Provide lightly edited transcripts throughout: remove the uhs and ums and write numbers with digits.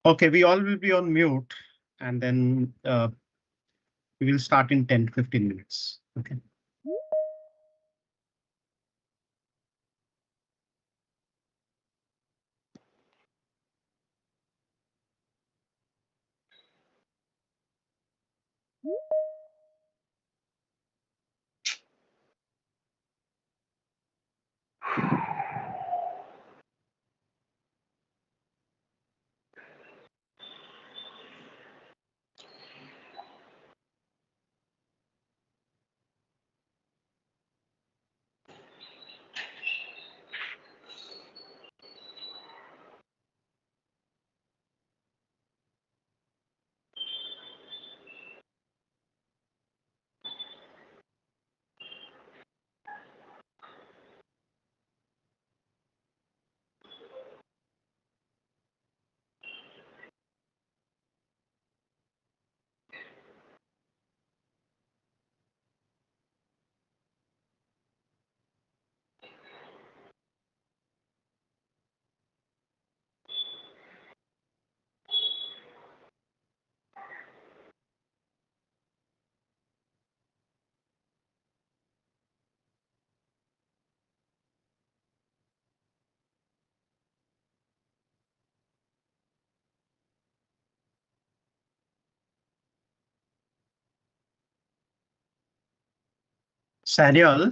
Okay, we all will be on mute, and then we will start in 10 to 15 minutes. Okay. Samuel,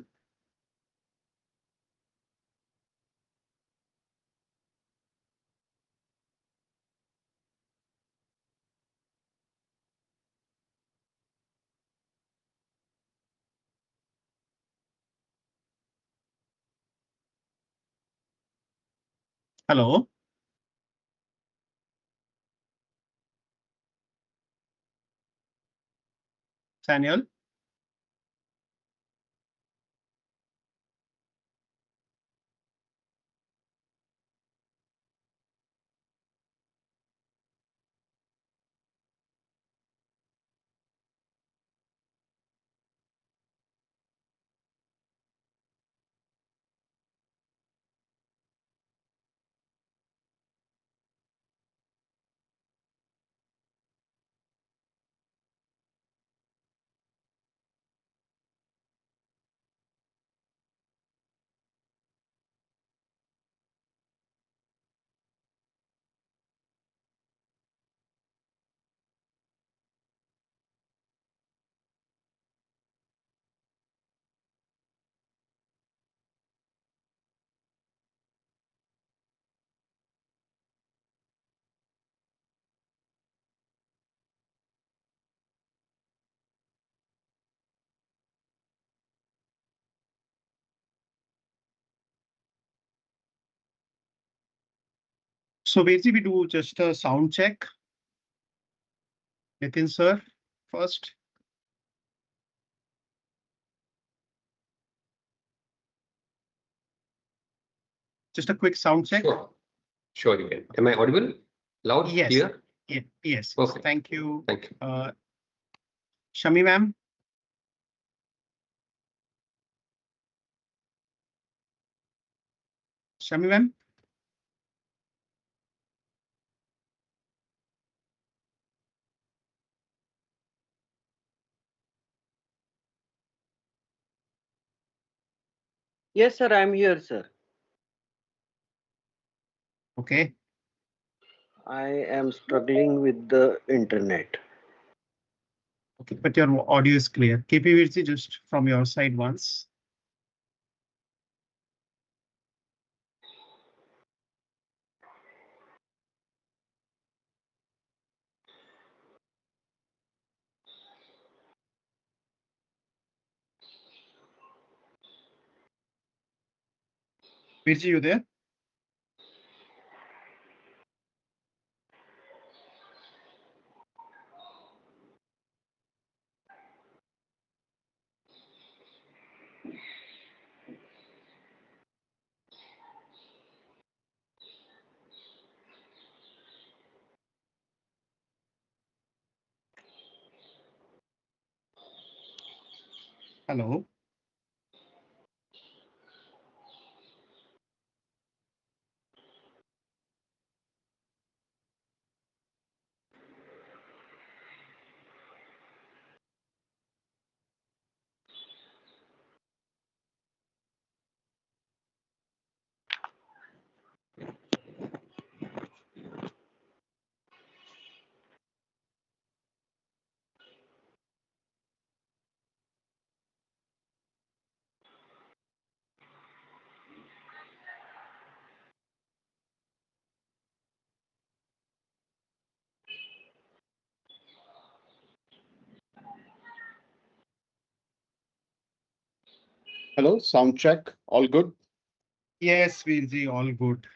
hello. Samuel. So basically, we do just a sound check. Nitin sir, first. Just a quick sound check. Sure, you can. Am I audible? Loud? Yes. Clear? Yes. Perfect. Thank you. Thank you. Shami ma'am. Shami ma'am. Yes, sir, I'm here, sir. Okay. I am struggling with the internet. Okay, but your audio is clear. KPVC just from your side once. Virji, you there? Hello. Hello, sound check. All good? Yes, Veerji, all good.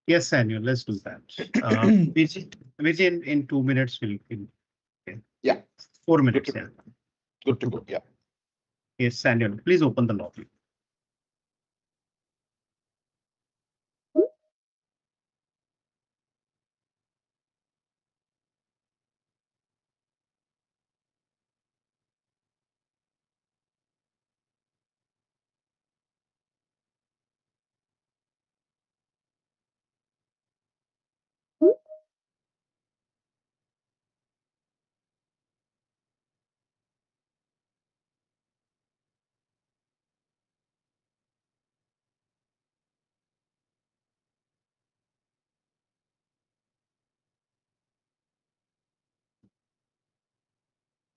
Yes, Samuel, let's do that. Which in 2 minutes will Yeah. 4 minutes. Good Yeah. Good to go. Yeah. Yes, Samuel, please open the lobby.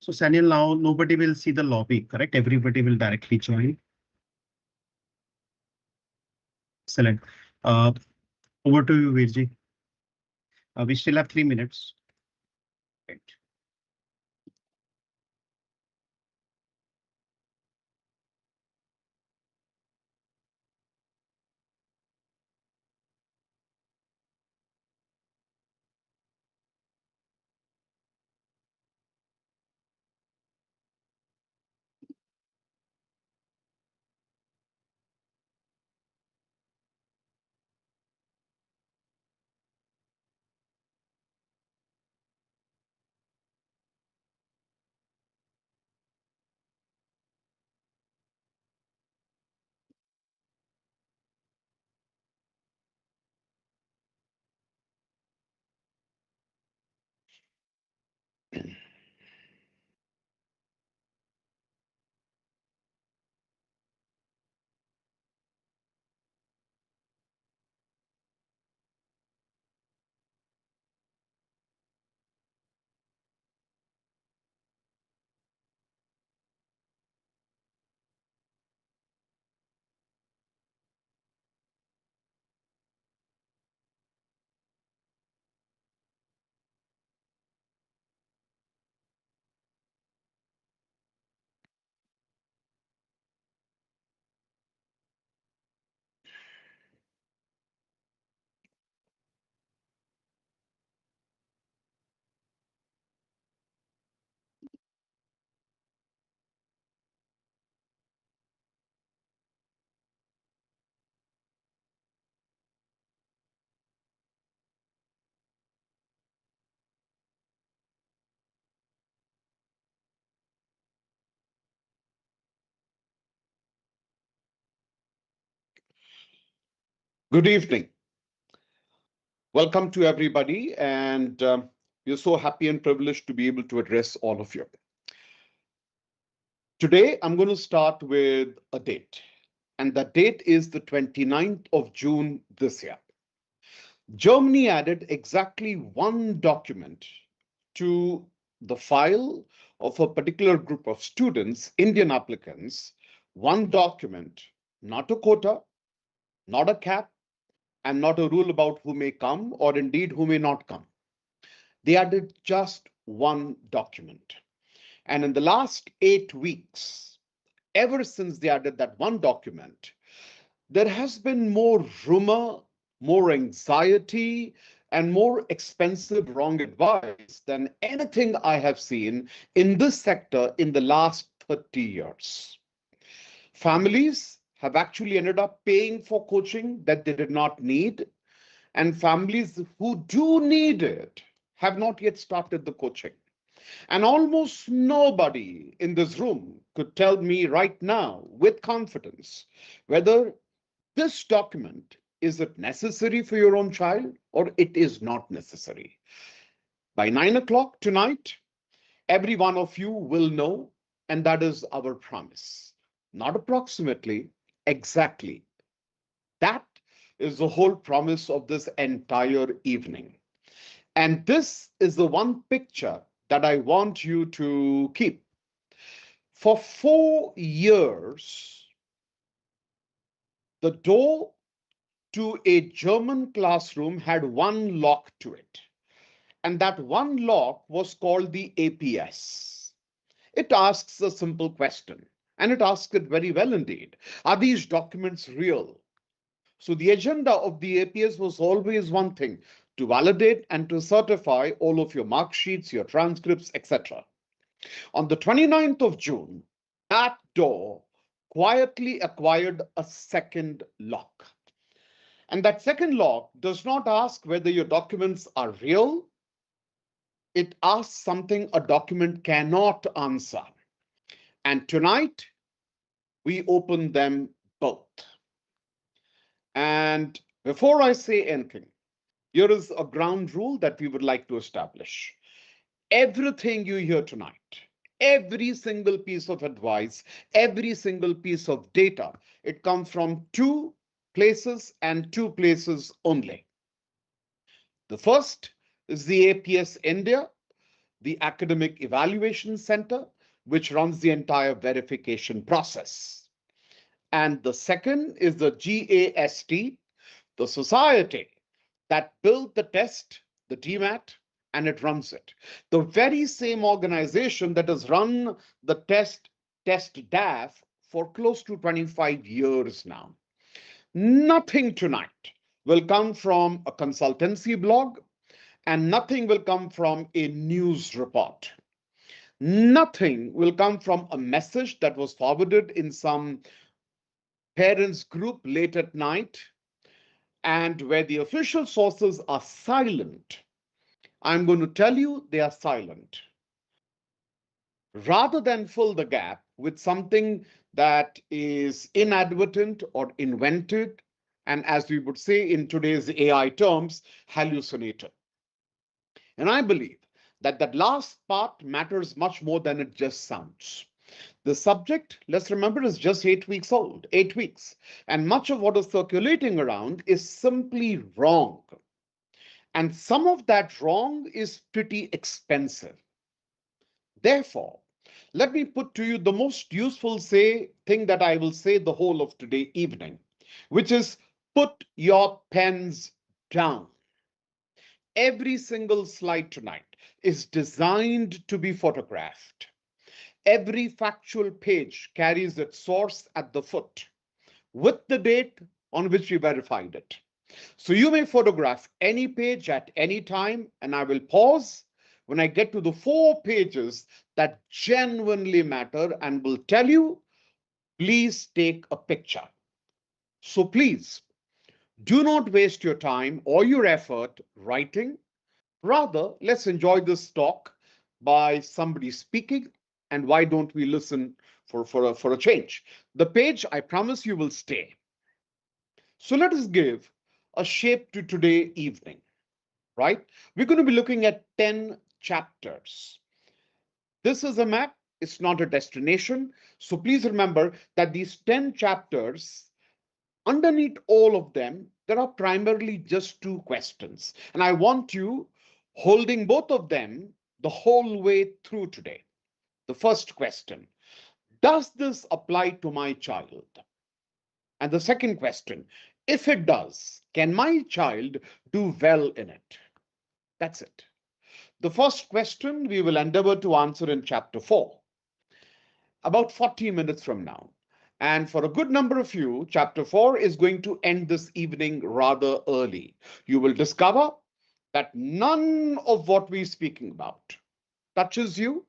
So Samuel, now nobody will see the lobby, correct? Everybody will directly join. Excellent. Over to you, Virji. We still have 3 minutes. Right. Good evening. Welcome to everybody. And we're so happy and privileged to be able to address all of you. Today, I'm going to start with a date. And that date is the 29th of June this year. Germany added exactly one document to the file of a particular group of students, Indian applicants, one document, not a quota, not a cap, and not a rule about who may come or indeed who may not come. They added just one document. And in the last 8 weeks, ever since they added that one document, there has been more rumor, more anxiety, and more expensive wrong advice than anything I have seen in this sector in the last 30 years. Families have actually ended up paying for coaching that they did not need, and families who do need it have not yet started the coaching. And almost nobody in this room could tell me right now with confidence whether this document is it necessary for your own child or it is not necessary. By 9 o'clock tonight, every one of you will know, and that is our promise. Not approximately, exactly. That is the whole promise of this entire evening. And this is the one picture that I want you to keep. For 4 years, the door to a German classroom had one lock to it. And that one lock was called the APS. It asks a simple question, and it asks it very well indeed. Are these documents real? So the agenda of the APS was always one thing, to validate and to certify all of your mark sheets, your transcripts, etc. On the 29th of June, that door quietly acquired a second lock. And that second lock does not ask whether your documents are real. It asks something a document cannot answer. And tonight, we open them both. And before I say anything, here is a ground rule that we would like to establish. Everything you hear tonight, every single piece of advice, every single piece of data, it comes from two places and two places only. The first is the APS India, the Academic Evaluation Center, which runs the entire verification process. And the second is the GAST, the society that built the test, the dMAT, and it runs it. The very same organization that has run the test DAF for close to 25 years now. Nothing tonight will come from a consultancy blog, and nothing will come from a news report. Nothing will come from a message that was forwarded in some parents group late at night, and where the official sources are silent. I'm going to tell you they are silent. Rather than fill the gap with something that is inadvertent or invented, and as we would say in today's AI terms, hallucinated. And I believe that that last part matters much more than it just sounds. The subject, let's remember, is just 8 weeks old, 8 weeks. And much of what is circulating around is simply wrong. And some of that wrong is pretty expensive. Therefore, let me put to you the most useful thing that I will say the whole of today evening, which is put your pens down. Every single slide tonight is designed to be photographed. Every factual page carries its source at the foot with the date on which we verified it. So you may photograph any page at any time, and I will pause when I get to the 4 pages that genuinely matter and will tell you, please take a picture. So please, do not waste your time or your effort writing. Rather, let's enjoy this talk by somebody speaking, and why don't we listen for a change? The page, I promise you, will stay. So let us give a shape to today evening, right? We're going to be looking at 10 chapters. This is a map, it's not a destination. So please remember that these 10 chapters, underneath all of them, there are primarily just 2 questions. And I want you holding both of them the whole way through today. The first question, does this apply to my child? And the second question, if it does, can my child do well in it? That's it. The first question we will endeavor to answer in chapter 4, about 40 minutes from now. And for a good number of you, chapter 4 is going to end this evening rather early. You will discover that none of what we're speaking about touches you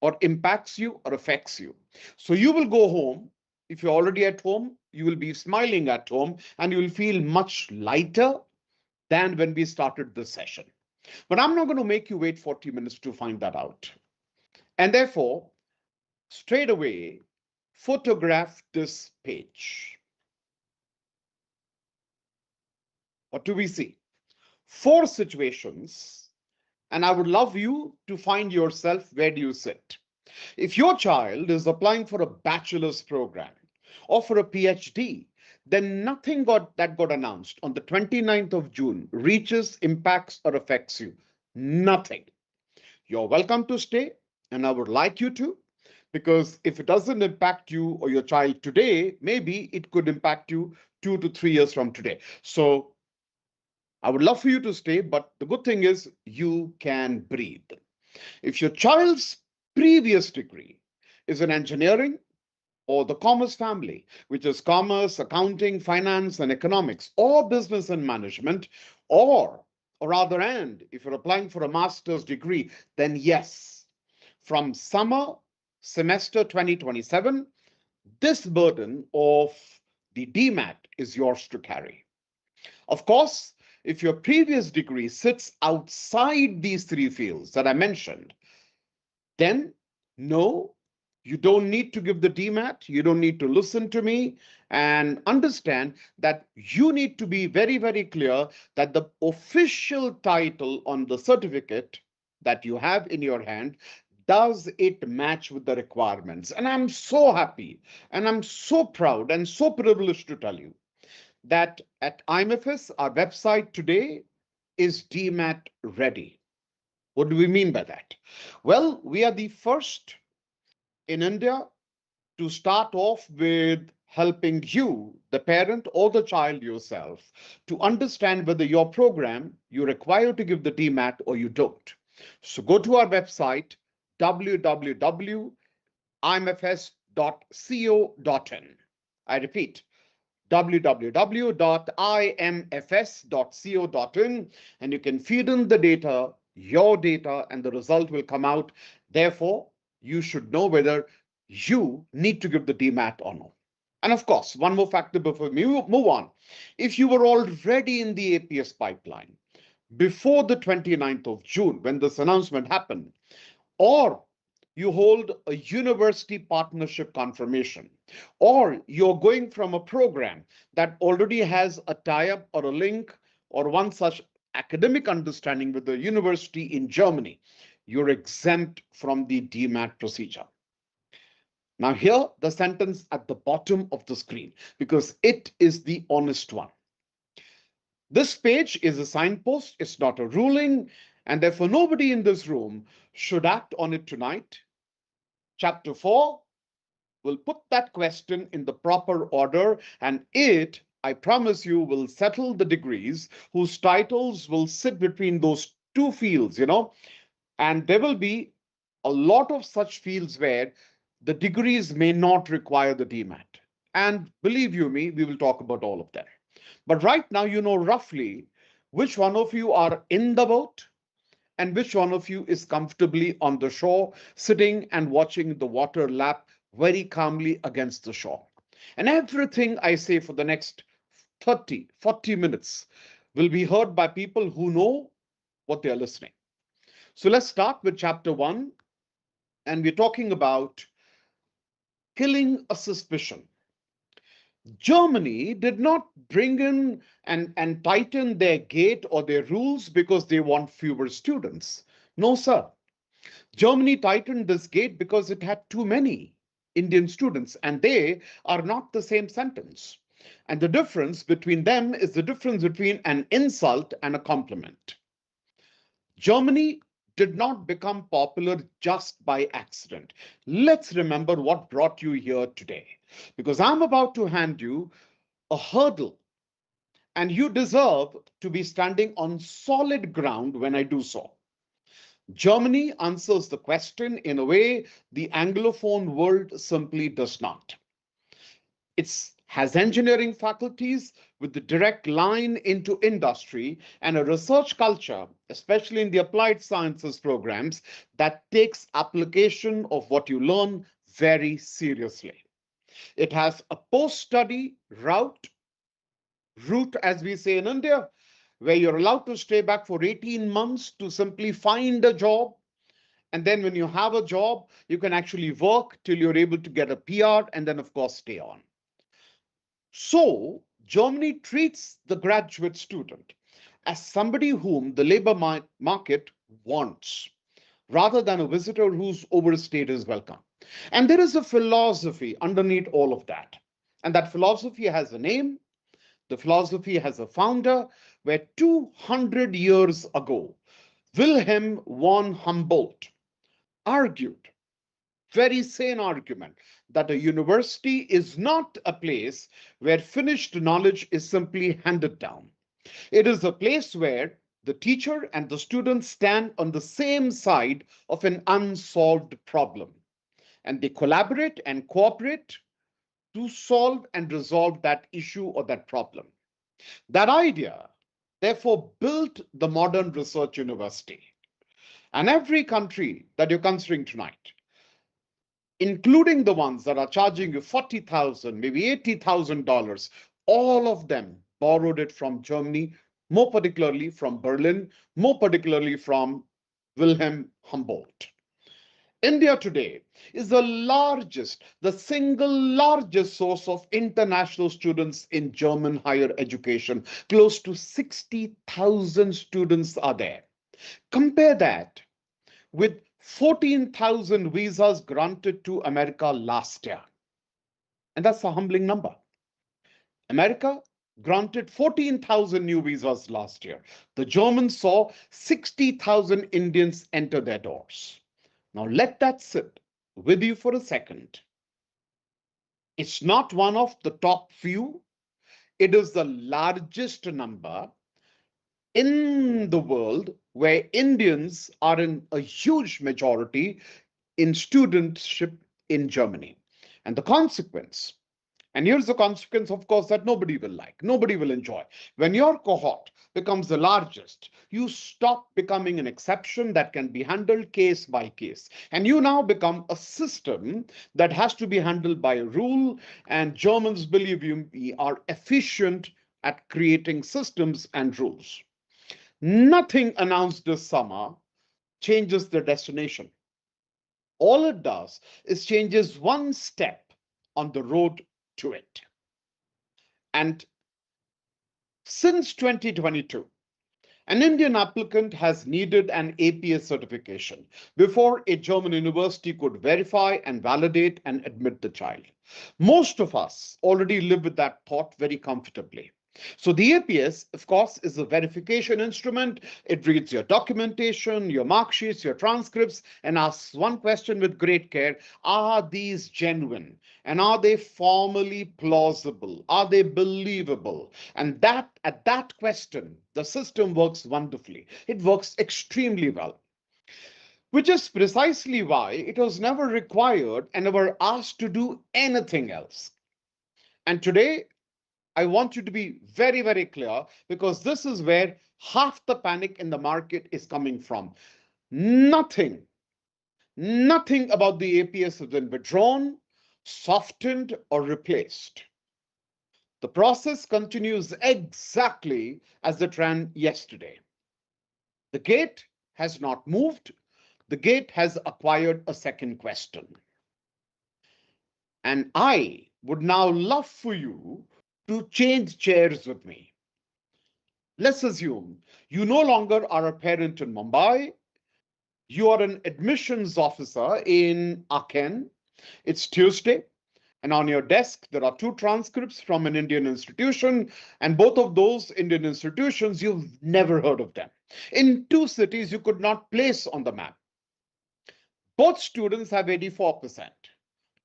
or impacts you or affects you. So you will go home. If you're already at home, you will be smiling at home and you will feel much lighter than when we started this session. But I'm not going to make you wait 40 minutes to find that out. And therefore, straight away, photograph this page. What do we see? 4 situations, and I would love you to find yourself, where do you sit? If your child is applying for a bachelor's program or for a PhD, then nothing that got announced on the 29th of June reaches, impacts, or affects you. Nothing. You're welcome to stay, and I would like you to, because if it doesn't impact you or your child today, maybe it could impact you 2 to 3 years from today. So I would love for you to stay, but the good thing is you can breathe. If your child's previous degree is in engineering or the commerce family, which is commerce, accounting, finance, and economics, or business and management, or rather, and if you're applying for a master's degree, then yes, from summer semester 2027, this burden of the dMAT is yours to carry. Of course, if your previous degree sits outside these three fields that I mentioned, then no, you don't need to give the dMAT. You don't need to listen to me, and understand that you need to be very, very clear that the official title on the certificate that you have in your hand, does it match with the requirements? And I'm so happy and I'm so proud and so privileged to tell you that at IMFS, our website today is dMAT ready. What do we mean by that? Well, we are the first in India to start off with helping you, the parent or the child yourself, to understand whether your program you require to give the dMAT or you don't. So go to our website, www.imfs.co.in. I repeat, www.imfs.co.in, and you can feed in the data, your data, and the result will come out. Therefore, you should know whether you need to give the dMAT or no. And of course, one more factor before we move on. If you were already in the APS pipeline before the 29th of June, when this announcement happened, or you hold a university partnership confirmation, or you're going from a program that already has a tie-up or a link or one such academic understanding with the university in Germany, you're exempt from the dMAT procedure. Now here, the sentence at the bottom of the screen, because it is the honest one. This page is a signpost, it's not a ruling, and therefore nobody in this room should act on it tonight. Chapter 4 will put that question in the proper order, and it, I promise you, will settle the degrees whose titles will sit between those two fields, and there will be a lot of such fields where the degrees may not require the dMAT. And believe you me, we will talk about all of them. But right now, you know roughly which one of you are in the boat and which one of you is comfortably on the shore, sitting and watching the water lap very calmly against the shore. And everything I say for the next 30, 40 minutes will be heard by people who know what they are listening. So let's start with chapter 1. And we're talking about killing a suspicion. Germany did not bring in and tighten their gate or their rules because they want fewer students. No, sir. Germany tightened this gate because it had too many Indian students, and they are not the same sentence. And the difference between them is the difference between an insult and a compliment. Germany did not become popular just by accident. Let's remember what brought you here today, because I'm about to hand you a hurdle, and you deserve to be standing on solid ground when I do so. Germany answers the question in a way the Anglophone world simply does not. It has engineering faculties with the direct line into industry and a research culture, especially in the applied sciences programs, that takes application of what you learn very seriously. It has a post-study route, as we say in India, where you're allowed to stay back for 18 months to simply find a job. And then when you have a job, you can actually work till you're able to get a PR and then, of course, stay on. So Germany treats the graduate student as somebody whom the labor market wants, rather than a visitor who's overstayed his welcome. And there is a philosophy underneath all of that. And that philosophy has a name. The philosophy has a founder, where 200 years ago, Wilhelm von Humboldt argued, very sane argument, that a university is not a place where finished knowledge is simply handed down. It is a place where the teacher and the student stand on the same side of an unsolved problem, and they collaborate and cooperate to solve and resolve that issue or that problem. That idea, therefore, built the modern research university. And every country that you're considering tonight, including the ones that are charging you $40,000, maybe $80,000, all of them borrowed it from Germany, more particularly from Berlin, more particularly from Wilhelm Humboldt. India today is the single largest source of international students in German higher education. Close to 60,000 students are there. Compare that with 14,000 visas granted to America last year. And that's a humbling number. America granted 14,000 new visas last year. The Germans saw 60,000 Indians enter their doors. Now let that sit with you for a second. It's not one of the top few. It is the largest number in the world where Indians are in a huge majority in studentship in Germany. And the consequence, and here's the consequence, of course, that nobody will like, nobody will enjoy. When your cohort becomes the largest, you stop becoming an exception that can be handled case by case. And you now become a system that has to be handled by a rule. And Germans, believe you me, are efficient at creating systems and rules. Nothing announced this summer changes the destination. All it does is changes one step on the road to it. And since 2022, an Indian applicant has needed an APS certification before a German university could verify and validate and admit the child. Most of us already live with that thought very comfortably. So the APS, of course, is a verification instrument. It reads your documentation, your mark sheets, your transcripts, and asks one question with great care. Are these genuine? And are they formally plausible? Are they believable? And that at that question, the system works wonderfully. It works extremely well, which is precisely why it was never required and never asked to do anything else. And today, I want you to be very, very clear, because this is where half the panic in the market is coming from. Nothing about the APS has been withdrawn, softened, or replaced. The process continues exactly as it ran yesterday. The gate has not moved. The gate has acquired a second question. And I would now love for you to change chairs with me. Let's assume you no longer are a parent in Mumbai. You are an admissions officer in Aachen. It's Tuesday, and on your desk, there are two transcripts from an Indian institution, and both of those Indian institutions, you've never heard of them. In two cities you could not place on the map. Both students have 84%.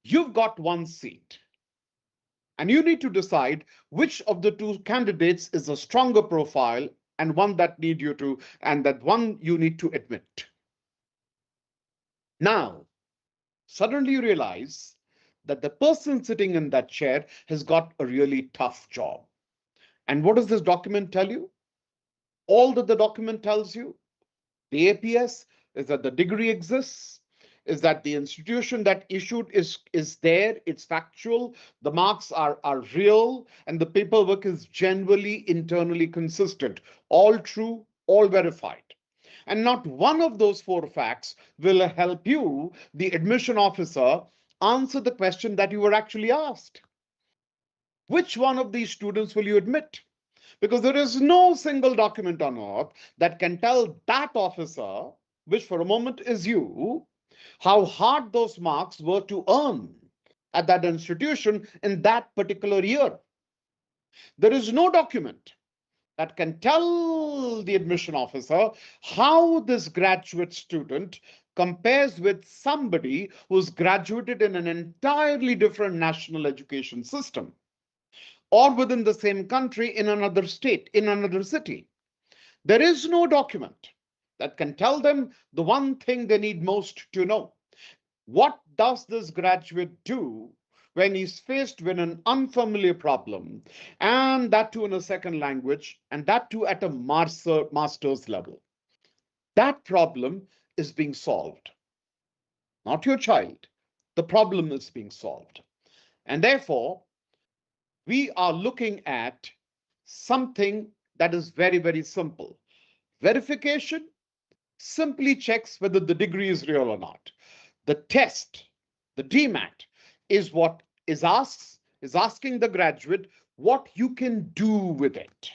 You've got one seat. And you need to decide which of the two candidates is a stronger profile and one that need you to, and that one you need to admit. Now, suddenly you realize that the person sitting in that chair has got a really tough job. And what does this document tell you? All that the document tells you, the APS, is that the degree exists, is that the institution that issued is there, it's factual, the marks are real, and the paperwork is generally internally consistent. All true, all verified. And not one of those four facts will help you, the admission officer, answer the question that you were actually asked. Which one of these students will you admit? Because there is no single document on earth that can tell that officer, which for a moment is you, how hard those marks were to earn at that institution in that particular year. There is no document that can tell the admission officer how this graduate student compares with somebody who's graduated in an entirely different national education system, or within the same country, in another state, in another city. There is no document that can tell them the one thing they need most to know. What does this graduate do when he's faced with an unfamiliar problem, and that too in a second language, and that too at a master's level. That problem is being solved. Not your child. The problem is being solved. And therefore, we are looking at something that is very, very simple. Verification simply checks whether the degree is real or not. The test, the dMAT, is what is asking the graduate what you can do with it.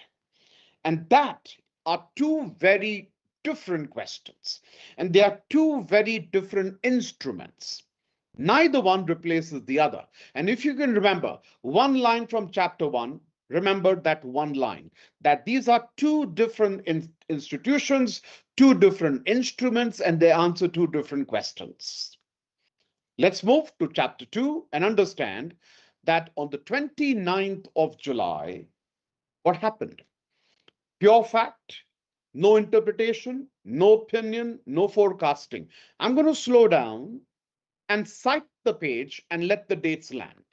And that are two very different questions. And they are two very different instruments. Neither one replaces the other. And if you can remember one line from chapter 1, remember that one line, that these are two different institutions, two different instruments, and they answer two different questions. Let's move to chapter 2 and understand that on the 29th of July, what happened? Pure fact, no interpretation, no opinion, no forecasting. I'm going to slow down and cite the page and let the dates land.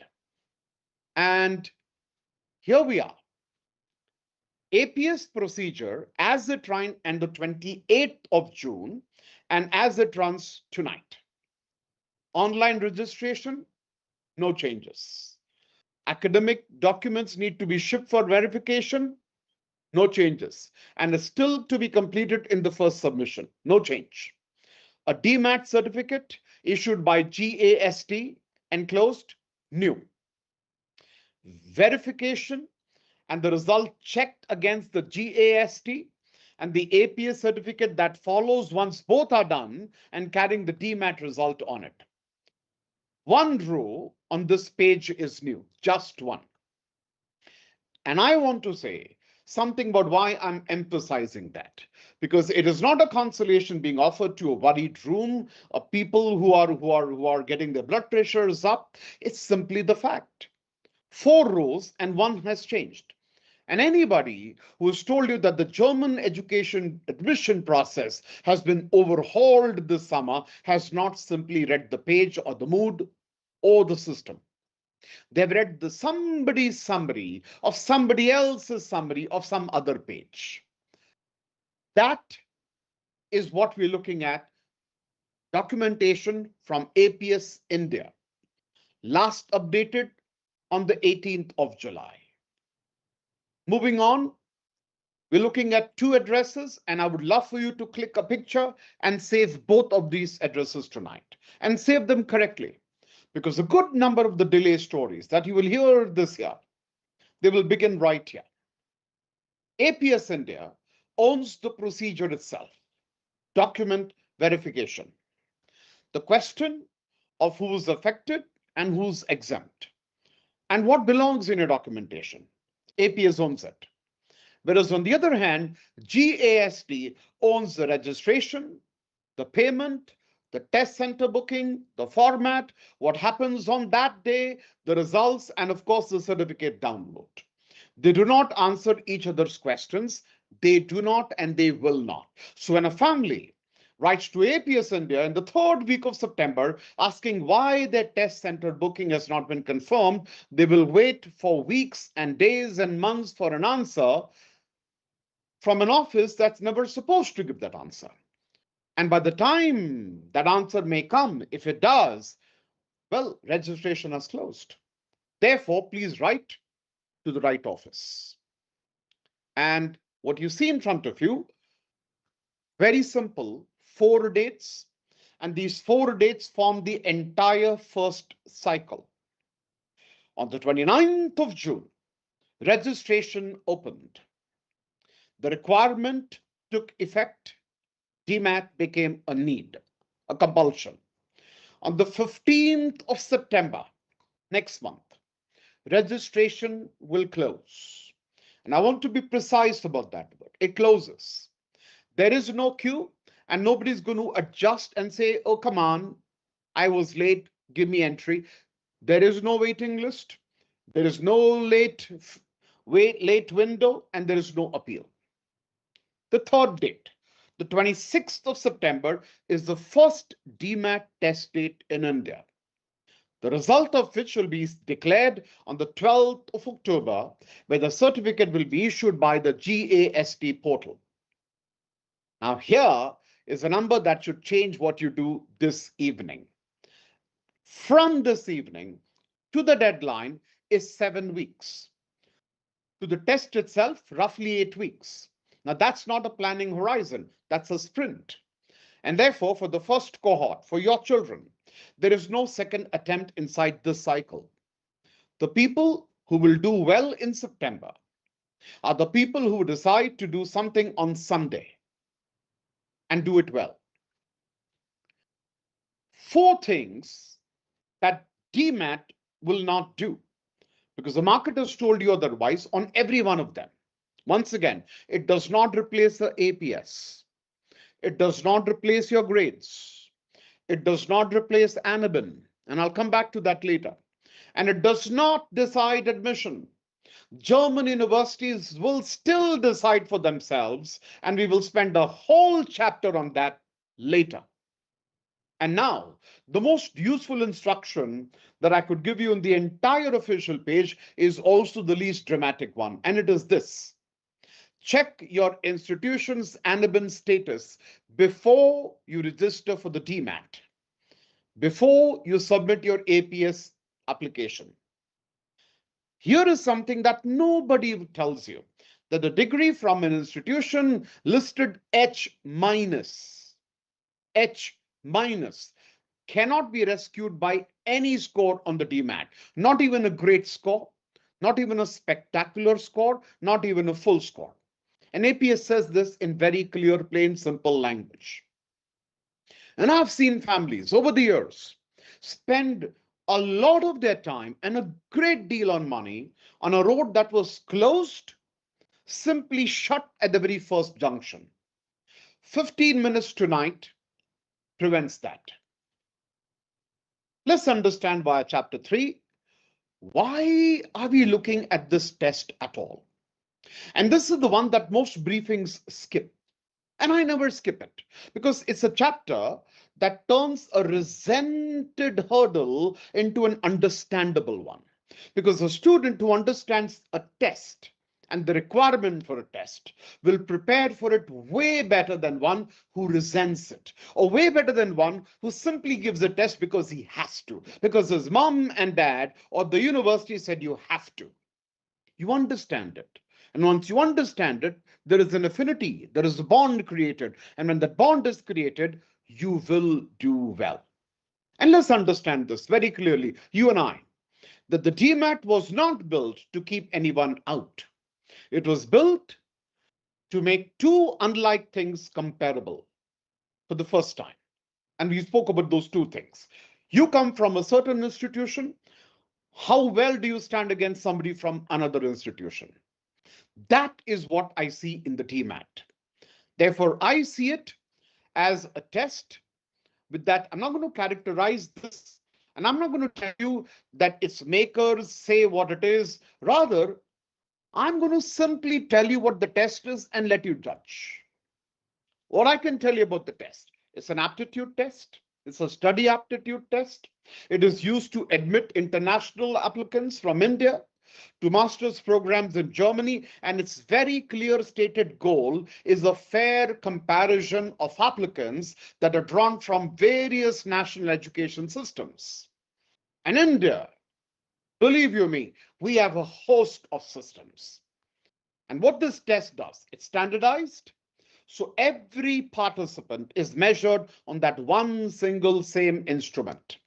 And here we are. APS procedure as it ran on the 28th of June and as it runs tonight. Online registration, no changes. Academic documents need to be shipped for verification, no changes. And is still to be completed in the first submission, no change. A dMAT certificate issued by GAST enclosed, new. Verification and the result checked against the GAST and the APS certificate that follows once both are done and carrying the dMAT result on it. One row on this page is new, just one. And I want to say something about why I'm emphasizing that, because it is not a consolation being offered to a worried room of people who are getting their blood pressures up. It's simply the fact. 4 rows and one has changed. And anybody who has told you that the German education admission process has been overhauled this summer has not simply read the page or the mood or the system. They've read the somebody's summary of somebody else's summary of some other page. That is what we're looking at. Documentation from APS India. Last updated on the 18th of July. Moving on, we're looking at 2 addresses, and I would love for you to click a picture and save both of these addresses tonight and save them correctly. Because a good number of the delay stories that you will hear this year, they will begin right here. APS India owns the procedure itself, document verification. The question of who's affected and who's exempt, and what belongs in your documentation. APS owns it. Whereas on the other hand, GAST owns the registration, the payment, the test center booking, the format, what happens on that day, the results, and of course the certificate download. They do not answer each other's questions. They do not and they will not. So when a family writes to APS India in the 3rd week of September asking why their test center booking has not been confirmed, they will wait for weeks and days and months for an answer from an office that's never supposed to give that answer. And by the time that answer may come, if it does, well, registration is closed. Therefore, please write to the right office. And what you see in front of you, very simple, 4 dates. And these 4 dates form the entire first cycle. On the 29th of June, registration opened. The requirement took effect. dMAT became a need, a compulsion. On the 15th of September, next month, registration will close. And I want to be precise about that word. It closes. There is no queue and nobody's going to adjust and say, oh, come on, I was late, give me entry. There is no waiting list. There is no late window, and there is no appeal. The 3rd date, the 26th of September, is the first dMAT test date in India. the result of which will be declared on the 12th of October, where the certificate will be issued by the GAST portal. Now, here is a number that should change what you do this evening. From this evening to the deadline is 7 weeks. To the test itself, roughly 8 weeks. Now, that's not a planning horizon, that's a sprint. And therefore, for the first cohort, for your children, there is no second attempt inside this cycle. The people who will do well in September are the people who decide to do something on Sunday and do it well. 4 things that dMAT will not do, because the market has told you otherwise on every one of them. Once again, it does not replace the APS. It does not replace your grades. It does not replace ANABIN, and I'll come back to that later. And it does not decide admission. German universities will still decide for themselves, and we will spend a whole chapter on that later. And now, the most useful instruction that I could give you in the entire official page is also the least dramatic one, and it is this. Check your institution's ANABIN status before you register for the dMAT, before you submit your APS application. Here is something that nobody tells you, that the degree from an institution listed H minus cannot be rescued by any score on the dMAT, not even a great score, not even a spectacular score, not even a full score. And APS says this in very clear, plain, simple language. And I've seen families over the years spend a lot of their time and a great deal on money on a road that was closed, simply shut at the very first junction. 15 minutes tonight prevents that. Let's understand via chapter 3, why are we looking at this test at all? And this is the one that most briefings skip. And I never skip it because it's a chapter that turns a resented hurdle into an understandable one. Because a student who understands a test and the requirement for a test will prepare for it way better than one who resents it, or way better than one who simply gives a test because he has to, because his mom and dad or the university said you have to. You understand it. And once you understand it, there is an affinity, there is a bond created. And when that bond is created, you will do well. And let's understand this very clearly, you and I, that the dMAT was not built to keep anyone out. It was built to make 2 unlike things comparable for the first time. And we spoke about those 2 things. You come from a certain institution. How well do you stand against somebody from another institution? That is what I see in the dMAT. Therefore, I see it as a test with that. I'm not going to characterize this, and I'm not going to tell you that its makers say what it is. Rather, I'm going to simply tell you what the test is and let you judge. What I can tell you about the test, it's an aptitude test. It's a study aptitude test. It is used to admit international applicants from India to master's programs in Germany, and its very clear stated goal is a fair comparison of applicants that are drawn from various national education systems. And India, believe you me, we have a host of systems. And what this test does, it's standardized. So every participant is measured on that one single same instrument.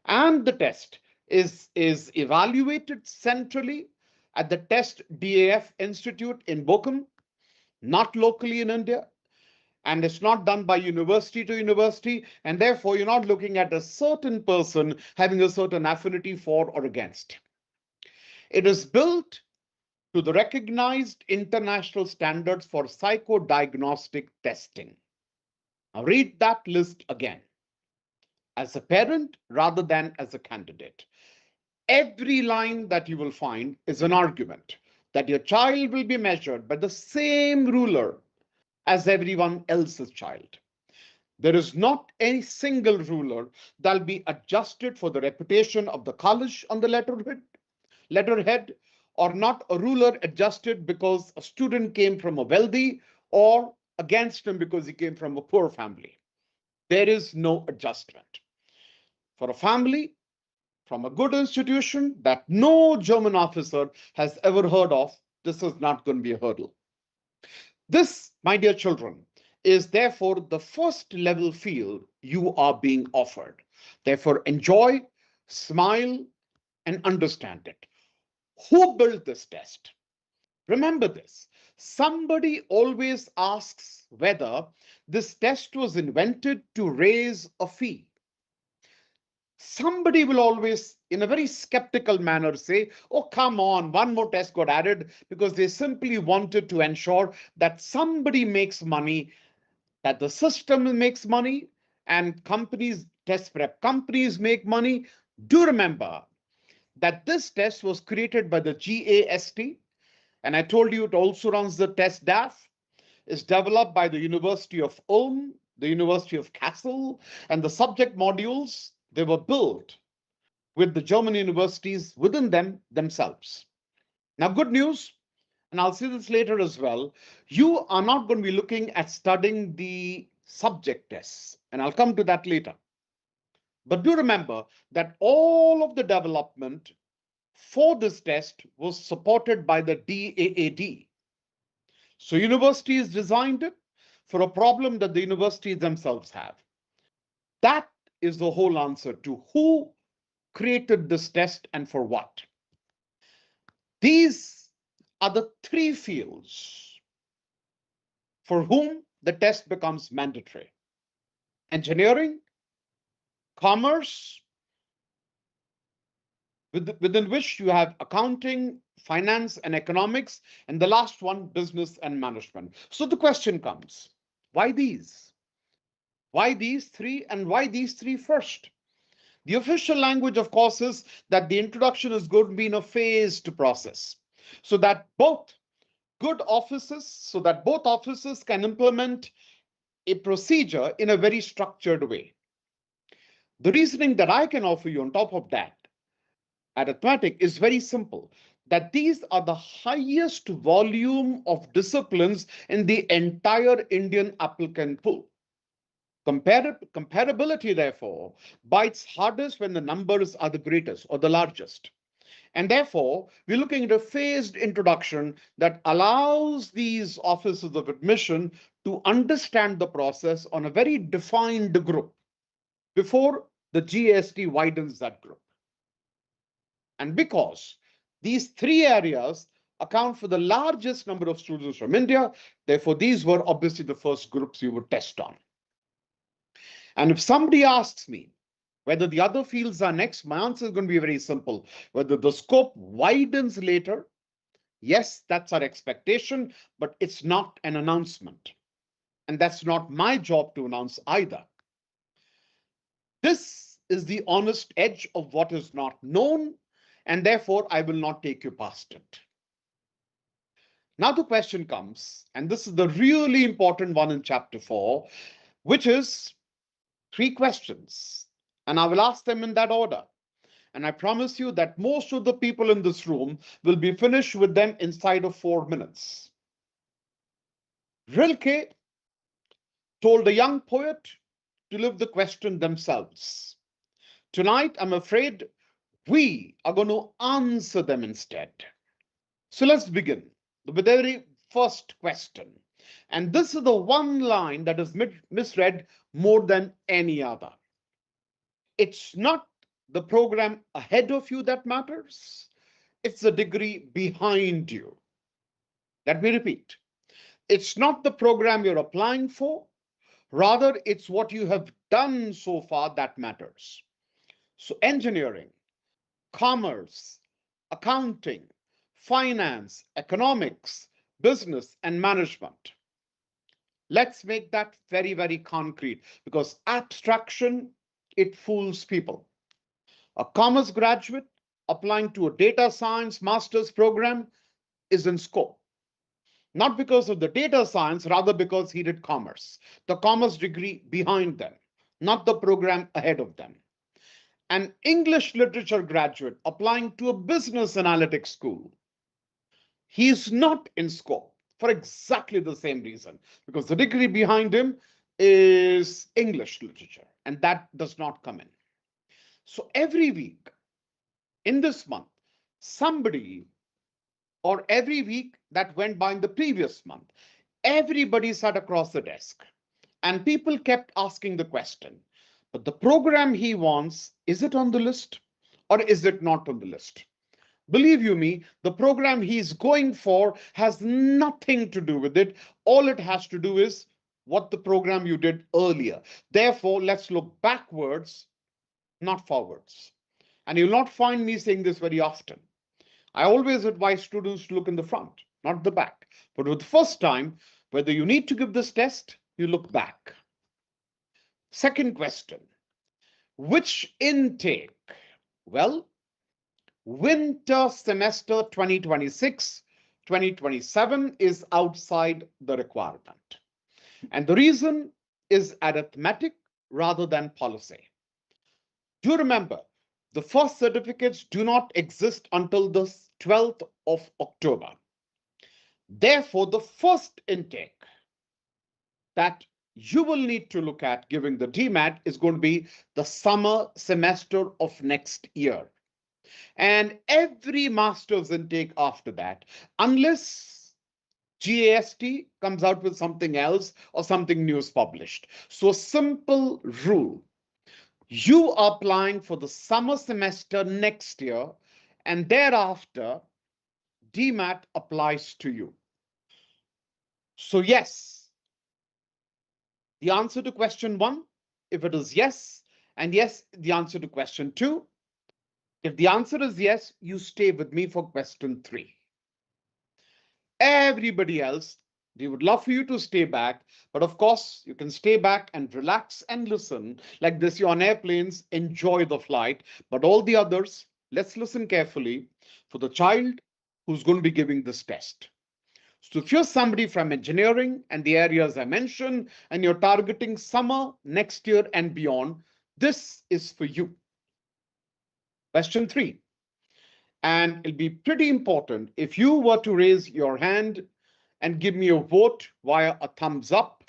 And the test is evaluated centrally at the Test DAF Institute in Bochum, not locally in India. And it's not done by university to university. And therefore, you're not looking at a certain person having a certain affinity for or against. It is built to the recognized international standards for psychodiagnostic testing. Now read that list again. As a parent rather than as a candidate. Every line that you will find is an argument that your child will be measured by the same ruler as everyone else's child. There is not any single ruler that'll be adjusted for the reputation of the college on the letterhead, or not a ruler adjusted because a student came from a wealthy or against him because he came from a poor family. There is no adjustment. For a family from a good institution that no German officer has ever heard of, this is not going to be a hurdle. This, my dear children, is therefore the first level field you are being offered. Therefore, enjoy, smile, and understand it. Who built this test? Remember this. Somebody always asks whether this test was invented to raise a fee. Somebody will always, in a very skeptical manner, say, oh, come on, one more test got added because they simply wanted to ensure that somebody makes money, that the system makes money, and companies, test prep companies make money. Do remember that this test was created by the GAST, and I told you it also runs the test DAF, is developed by the University of Ulm, the University of Kassel, and the subject modules, they were built with the German universities within themselves. Now, good news, and I'll see this later as well, you are not going to be looking at studying the subject tests, and I'll come to that later. But do remember that all of the development for this test was supported by the DAAD. So universities designed it for a problem that the universities themselves have. That is the whole answer to who created this test and for what. These are the three fields for whom the test becomes mandatory: engineering, commerce, within which you have accounting, finance, and economics, and the last one, business and management. So the question comes, why these? Why these three, and why these three first? The official language, of course, is that the introduction is going to be in a phased process, so that both offices can implement a procedure in a very structured way. The reasoning that I can offer you on top of that arithmetic is very simple, that these are the highest volume of disciplines in the entire Indian applicant pool. Comparability, therefore, bites hardest when the numbers are the greatest or the largest. And therefore, we're looking at a phased introduction that allows these offices of admission to understand the process on a very defined group before the GST widens that group. And because these three areas account for the largest number of students from India, therefore, these were obviously the first groups you would test on. And if somebody asks me whether the other fields are next, my answer is going to be very simple. Whether the scope widens later, yes, that's our expectation, but it's not an announcement. And that's not my job to announce either. This is the honest edge of what is not known, and therefore I will not take you past it. Now the question comes, and this is the really important one in chapter 4, which is 3 questions, and I will ask them in that order. And I promise you that most of the people in this room will be finished with them inside of 4 minutes. Rilke told a young poet to live the question themselves. Tonight, I'm afraid we are going to answer them instead. So let's begin with the very first question. And this is the one line that is misread more than any other. It's not the program ahead of you that matters. It's the degree behind you. Let me repeat. It's not the program you're applying for. Rather, it's what you have done so far that matters. So engineering, commerce, accounting, finance, economics, business, and management. Let's make that very, very concrete, because abstraction, it fools people. A commerce graduate applying to a data science master's program is in scope. not because of the data science, rather because he did commerce, the commerce degree behind them, not the program ahead of them. An English literature graduate applying to a business analytics school, he is not in scope for exactly the same reason, because the degree behind him is English literature, and that does not come in. So every week in this month, somebody, or every week that went by in the previous month, everybody sat across the desk and people kept asking the question, but the program he wants, is it on the list or is it not on the list? Believe you me, the program he's going for has nothing to do with it. All it has to do is what the program you did earlier. Therefore, let's look backwards, not forwards. And you'll not find me saying this very often. I always advise students to look in the front, not the back. But for the first time, whether you need to give this test, you look back. Second question, which intake? Well, winter semester 2026-2027 is outside the requirement. And the reason is arithmetic rather than policy. Do remember, the first certificates do not exist until the 12th of October. Therefore, the first intake that you will need to look at giving the dMAT is going to be the summer semester of next year. And every master's intake after that, unless GAST comes out with something else or something new is published. So a simple rule. You are applying for the summer semester next year, and thereafter, dMAT applies to you. So yes, the answer to question 1, if it is yes, and yes, the answer to question 2. If the answer is yes, you stay with me for question 3. Everybody else, we would love for you to stay back, but of course, you can stay back and relax and listen. Like this, you're on airplanes, enjoy the flight. But all the others, let's listen carefully for the child who's going to be giving this test. So if you're somebody from engineering and the areas I mentioned, and you're targeting summer next year and beyond, this is for you. Question 3. And it'll be pretty important if you were to raise your hand and give me a vote via a thumbs up,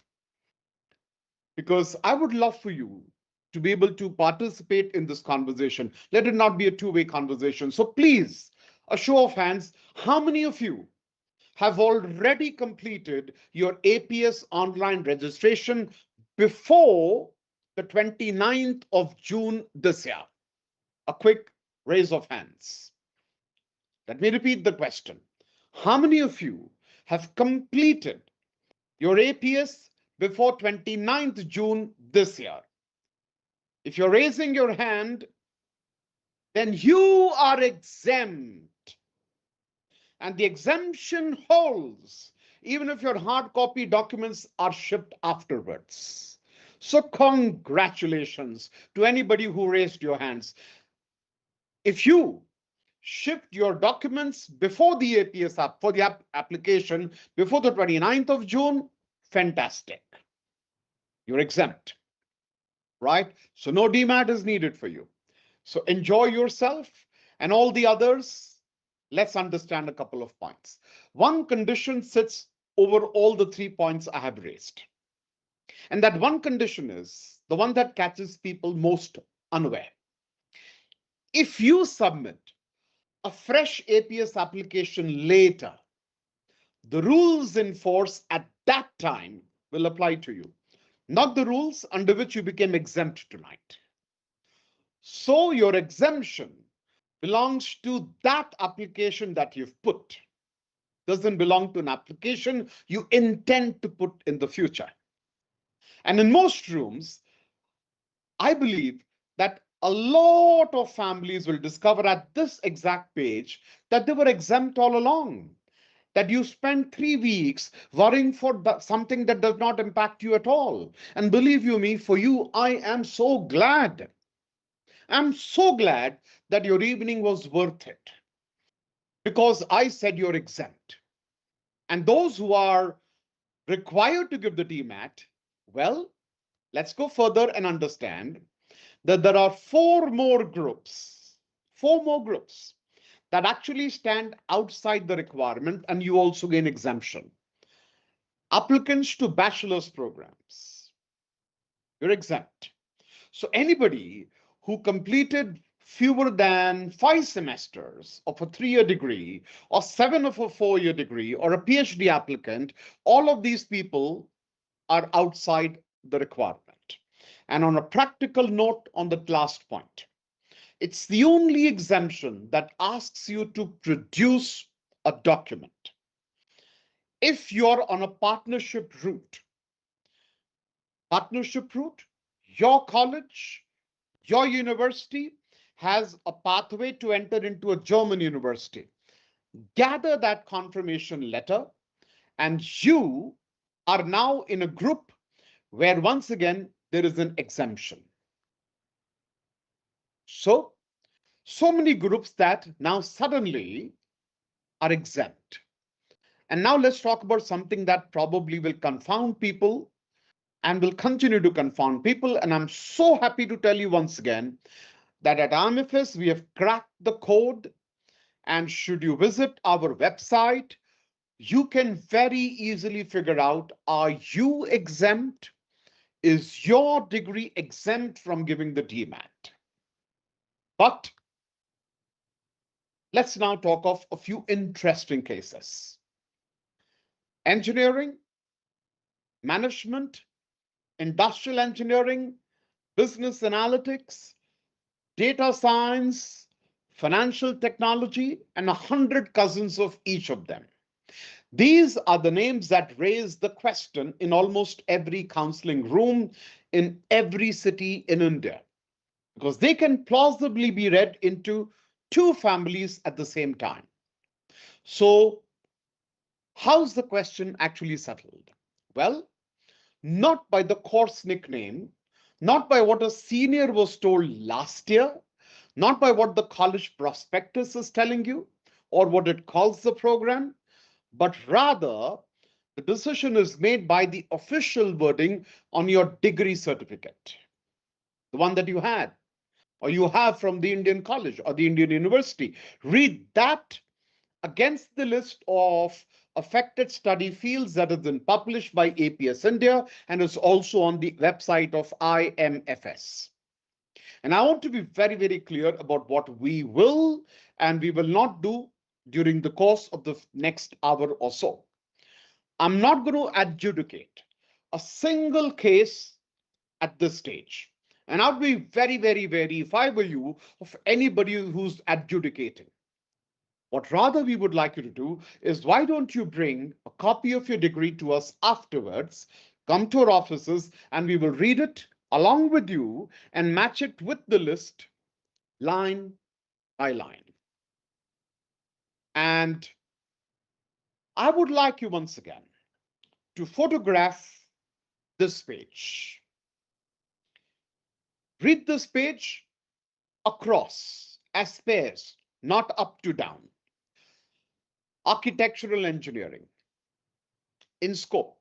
because I would love for you to be able to participate in this conversation. Let it not be a two-way conversation. So please, a show of hands, how many of you have already completed your APS online registration before the 29th of June this year? A quick raise of hands. Let me repeat the question. How many of you have completed your APS before 29th June this year? If you're raising your hand, then you are exempt. And the exemption holds even if your hard copy documents are shipped afterwards. So congratulations to anybody who raised your hands. If you shipped your documents before the APS app for the application before the 29th of June, fantastic. You're exempt, right? So no dMAT is needed for you. So enjoy yourself, and all the others, let's understand a couple of points. One condition sits over all the 3 points I have raised. And that one condition is the one that catches people most unaware. If you submit a fresh APS application later, the rules in force at that time will apply to you, not the rules under which you became exempt tonight. So your exemption belongs to that application that you've put. Doesn't belong to an application you intend to put in the future. And in most rooms, I believe that a lot of families will discover at this exact page that they were exempt all along, that you spent 3 weeks worrying for something that does not impact you at all. And believe you me, for you, I am so glad. I'm so glad that your evening was worth it, because I said you're exempt. And those who are required to give the dMAT, well, let's go further and understand that there are four more groups that actually stand outside the requirement, and you also gain exemption. Applicants to bachelor's programs, you're exempt. So anybody who completed fewer than 5 semesters of a 3-year degree or 7 of a 4-year degree or a PhD applicant, all of these people are outside the requirement. And on a practical note on the last point, it's the only exemption that asks you to produce a document. If you're on a partnership route, your college, your university has a pathway to enter into a German university. Gather that confirmation letter, and you are now in a group where once again there is an exemption. So many groups that now suddenly are exempt. And now let's talk about something that probably will confound people and will continue to confound people. And I'm so happy to tell you once again that at IMFS, we have cracked the code. And should you visit our website, you can very easily figure out, are you exempt? Is your degree exempt from giving the dMAT? But let's now talk of a few interesting cases. Engineering, management, industrial engineering, business analytics, data science, financial technology, and 100 cousins of each of them. These are the names that raise the question in almost every counseling room in every city in India, because they can plausibly be read into 2 families at the same time. So how's the question actually settled? Well, not by the course nickname, not by what a senior was told last year, not by what the college prospectus is telling you or what it calls the program, but rather the decision is made by the official wording on your degree certificate, the one that you had or you have from the Indian college or the Indian university. Read that against the list of affected study fields that has been published by APS India and is also on the website of IMFS. And I want to be very, very clear about what we will and we will not do during the course of the next hour or so. I'm not going to adjudicate a single case at this stage. And I'll be very, very, very, if I were you, of anybody who's adjudicating. What rather we would like you to do is, why don't you bring a copy of your degree to us afterwards, come to our offices, and we will read it along with you and match it with the list line by line. And I would like you once again to photograph this page. Read this page across as pairs, not up to down. Architectural engineering in scope.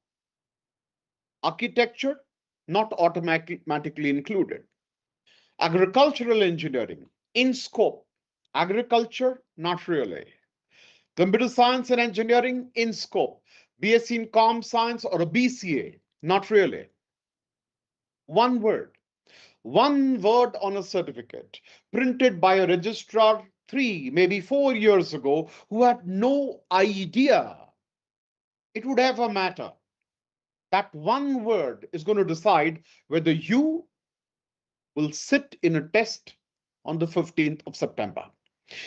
Architecture not automatically included. Agricultural engineering in scope. Agriculture not really. Computer science and engineering in scope. BSc in Com Science or a BCA, not really. One word on a certificate printed by a registrar 3, maybe 4 years ago, who had no idea it would ever matter. That one word is going to decide whether you will sit in a test on the 15th of September.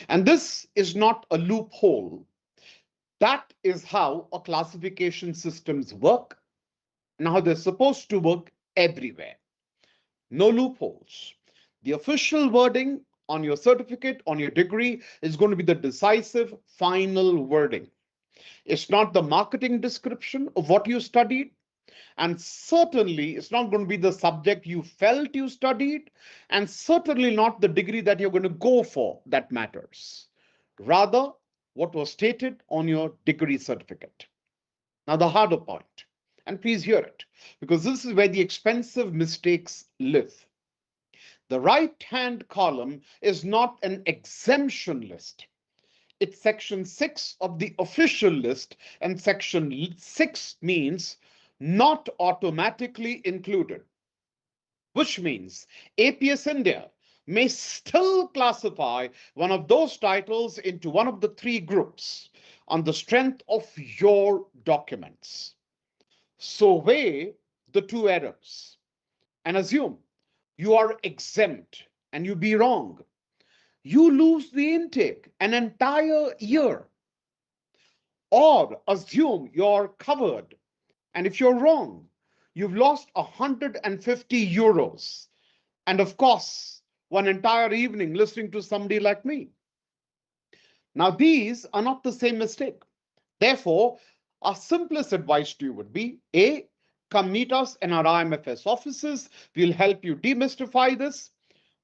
And this is not a loophole. That is how our classification systems work and how they're supposed to work everywhere. No loopholes. The official wording on your certificate, on your degree, is going to be the decisive final wording. It's not the marketing description of what you studied. And certainly it's not going to be the subject you felt you studied, and certainly not the degree that you're going to go for that matters. Rather, what was stated on your degree certificate. Now, the harder point, and please hear it, because this is where the expensive mistakes live. The right-hand column is not an exemption list. It's section 6 of the official list, and section 6 means not automatically included, which means APS India may still classify one of those titles into one of the 3 groups on the strength of your documents. So weigh the 2 errors and assume you are exempt and you be wrong. You lose the intake an entire year. Or assume you're covered, and if you're wrong, you've lost 150 euros. And of course, one entire evening listening to somebody like me. Now, these are not the same mistake. Therefore, our simplest advice to you would be, A, come meet us in our IMFS offices. We'll help you demystify this.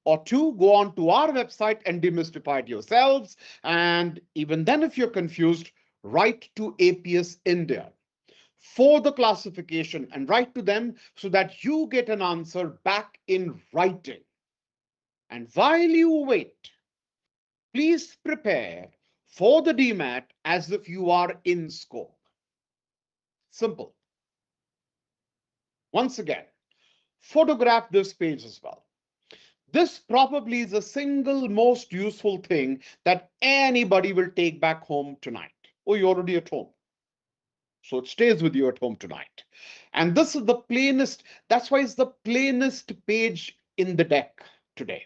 Or 2, go on to our website and demystify it yourselves. And even then, if you're confused, write to APS India for the classification and write to them so that you get an answer back in writing. And while you wait, please prepare for the dMAT as if you are in scope. Simple. Once again, photograph this page as well. This probably is the single most useful thing that anybody will take back home tonight. Oh, you're already at home. So it stays with you at home tonight. And this is the plainest, that's why it's the plainest page in the deck today.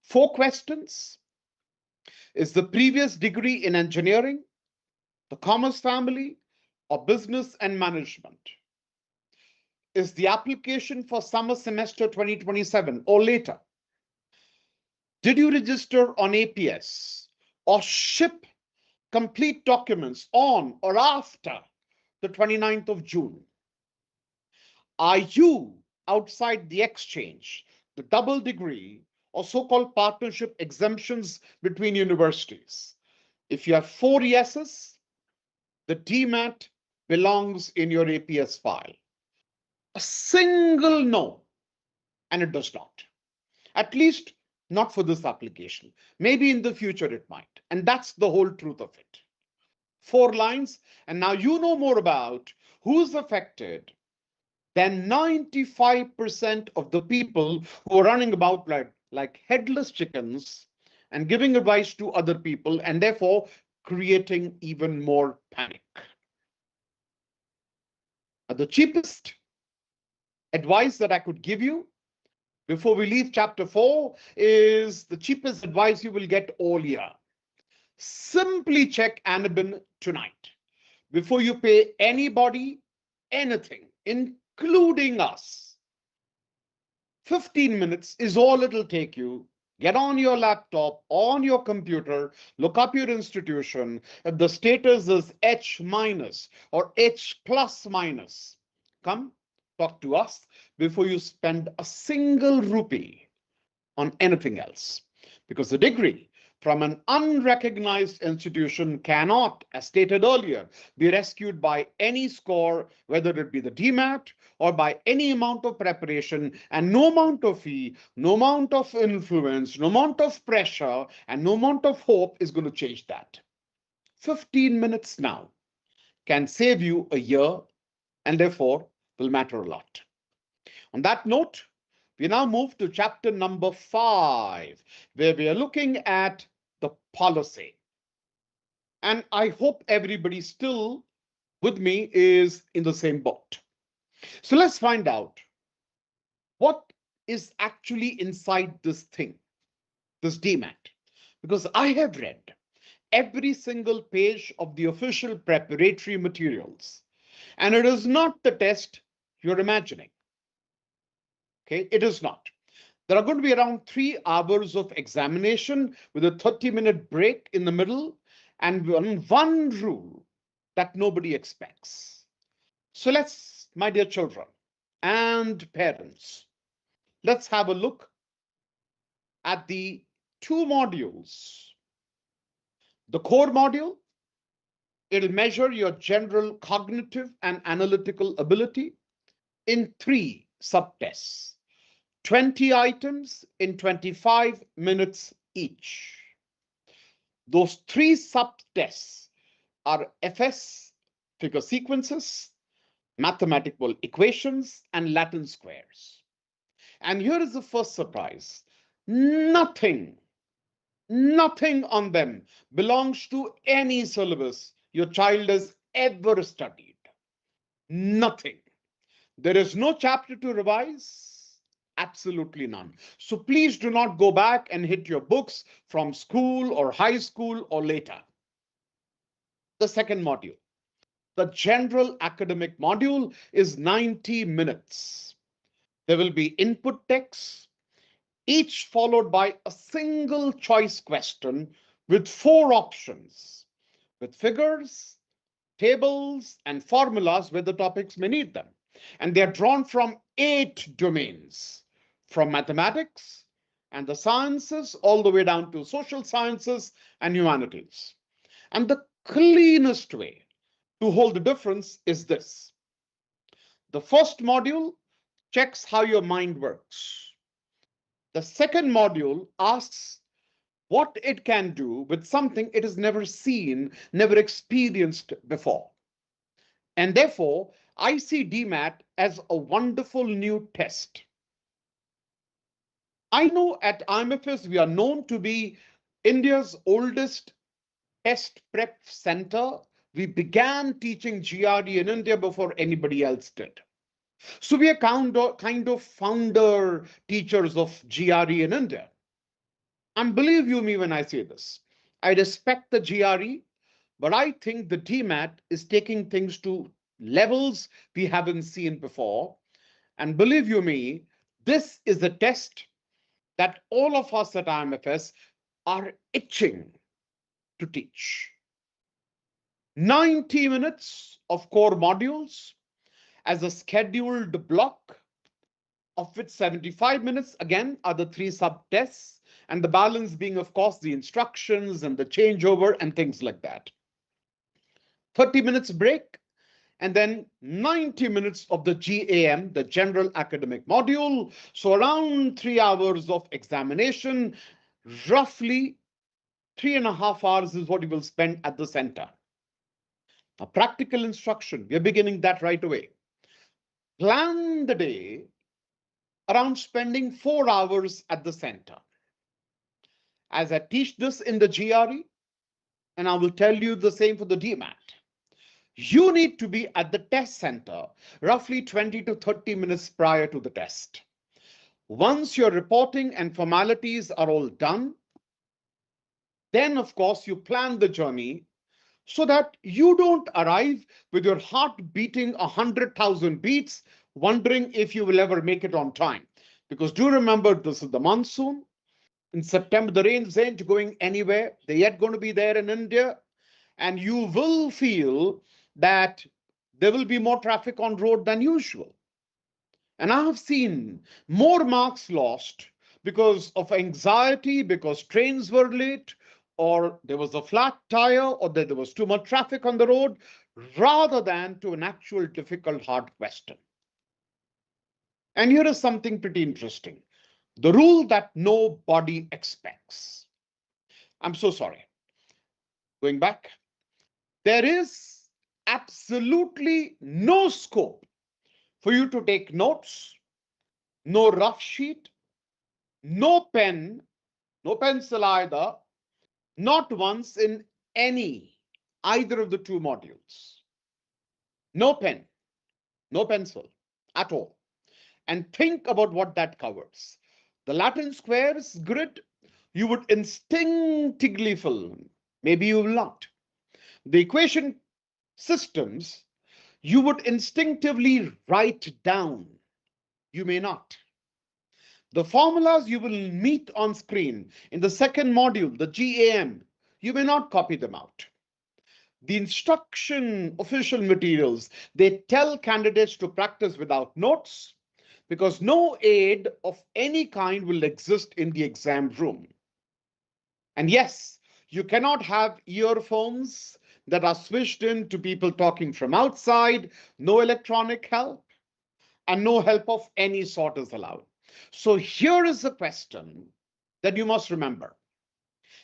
4 questions. Is the previous degree in engineering, the commerce family, or business and management? Is the application for summer semester 2027 or later? Did you register on APS or ship complete documents on or after the 29th of June? Are you outside the exchange, the double degree, or so-called partnership exemptions between universities? If you have 4 yeses, the dMAT belongs in your APS file. A single no, and it does not. At least not for this application. Maybe in the future it might. And that's the whole truth of it. 4 lines, and now you know more about who's affected than 95% of the people who are running about like headless chickens and giving advice to other people and therefore creating even more panic. The cheapest advice that I could give you before we leave chapter 4 is the cheapest advice you will get all year. Simply check Anabin tonight before you pay anybody anything, including us. 15 minutes is all it'll take you. Get on your laptop, on your computer, look up your institution. If the status is H- or H+-, come talk to us before you spend a single rupee on anything else. Because the degree from an unrecognized institution cannot, as stated earlier, be rescued by any score, whether it be the dMAT or by any amount of preparation, and no amount of fee, no amount of influence, no amount of pressure, and no amount of hope is going to change that. 15 minutes now can save you a year and therefore will matter a lot. On that note, we now move to chapter number 5, where we are looking at the policy. And I hope everybody still with me is in the same boat. So let's find out what is actually inside this thing, this dMAT. Because I have read every single page of the official preparatory materials, and it is not the test you're imagining. Okay, it is not. There are going to be around 3 hours of examination with a 30-minute break in the middle and one rule that nobody expects. So let's, my dear children and parents, let's have a look at the 2 modules, the core module It'll measure your general cognitive and analytical ability in 3 subtests, 20 items in 25 minutes each. Those 3 subtests are FS, figure sequences, mathematical equations, and Latin squares. And here is the first surprise. Nothing on them belongs to any syllabus your child has ever studied. Nothing. There is no chapter to revise. Absolutely none. So please do not go back and hit your books from school or high school or later. The second module, the general academic module, is 90 minutes. There will be input text, each followed by a single choice question with 4 options, with figures, tables, and formulas where the topics may need them. And they are drawn from 8 domains, from mathematics and the sciences all the way down to social sciences and humanities. And the cleanest way to hold the difference is this. The first module checks how your mind works. The second module asks what it can do with something it has never seen, never experienced before. And therefore, I see dMAT as a wonderful new test. I know at IMFS we are known to be India's oldest test prep center. We began teaching GRE in India before anybody else did. So we are kind of founder teachers of GRE in India. And believe you me when I say this, I respect the GRE, but I think the dMAT is taking things to levels we haven't seen before. And believe you me, this is a test that all of us at IMFS are itching to teach. 90 minutes of core modules as a scheduled block, of which 75 minutes again are the 3 subtests, and the balance being, of course, the instructions and the changeover and things like that. 30 minutes break, and then 90 minutes of the GAM, the general academic module. So around 3 hours of examination, roughly 3.5 hours is what you will spend at the center. A practical instruction, we are beginning that right away. Plan the day around spending 4 hours at the center. As I teach this in the GRE, and I will tell you the same for the dMAT, you need to be at the test center roughly 20 to 30 minutes prior to the test. Once your reporting and formalities are all done, then of course you plan the journey so that you don't arrive with your heart beating 100,000 beats, wondering if you will ever make it on time. Because do remember, this is the monsoon. In September, the rains ain't going anywhere. They're yet going to be there in India. And you will feel that there will be more traffic on road than usual. And I have seen more marks lost because of anxiety, because trains were late, or there was a flat tire, or there was too much traffic on the road, rather than to an actual difficult, hard question. And here is something pretty interesting. The rule that nobody expects. I'm so sorry. Going back, there is absolutely no scope for you to take notes, no rough sheet, no pen, no pencil either, not once in either of the 2 modules. No pen, no pencil at all. And think about what that covers. The Latin squares grid, you would instinctively fill. Maybe you will not. The equation systems, you would instinctively write down. You may not. The formulas you will meet on screen in the second module, the GAM, you may not copy them out. The instruction official materials, they tell candidates to practice without notes because no aid of any kind will exist in the exam room. And yes, you cannot have earphones that are switched in to people talking from outside, no electronic help, and no help of any sort is allowed. So here is the question that you must remember.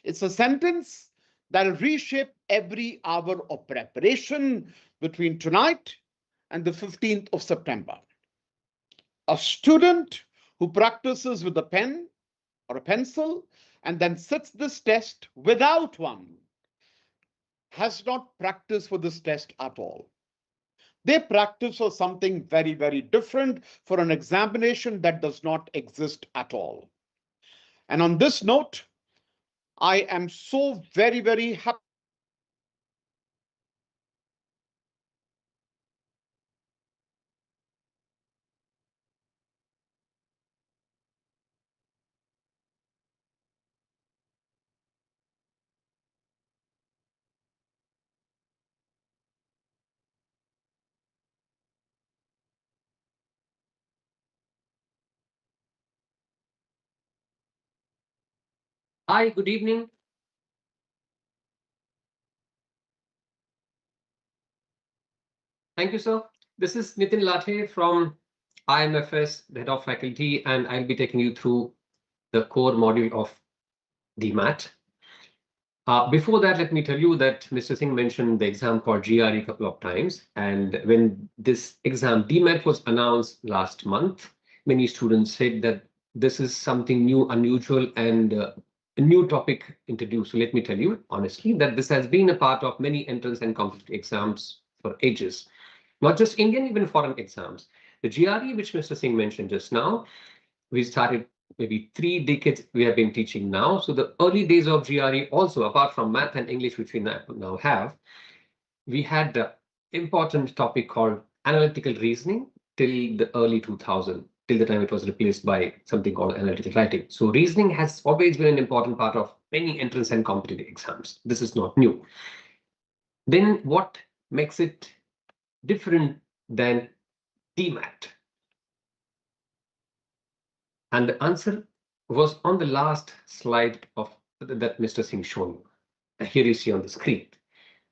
It's a sentence that will reshape every hour of preparation between tonight and the 15th of September. A student who practices with a pen or a pencil and then sits this test without one has not practiced for this test at all. They practice for something very, very different, for an examination that does not exist at all. And on this note, I am so very, very happy. Hi, good evening. Thank you, sir. This is Nitin Lathe from IMFS, the head of faculty, and I'll be taking you through the core module of dMAT. Before that, let me tell you that Mr. Singh mentioned the exam called GRE a couple of times. And when this exam dMAT was announced last month, many students said that this is something new, unusual, and a new topic introduced. So let me tell you honestly that this has been a part of many entrance and competitive exams for ages, not just Indian, even foreign exams. The GRE, which Mr. Singh mentioned just now, we started maybe 3 decades we have been teaching now. So the early days of GRE also, apart from math and English, which we now have, we had the important topic called analytical reasoning till the early 2000, till the time it was replaced by something called analytical writing. So reasoning has always been an important part of many entrance and competitive exams. This is not new. Then what makes it different than dMAT? And the answer was on the last slide of that Mr. Singh showed you. And here you see on the screen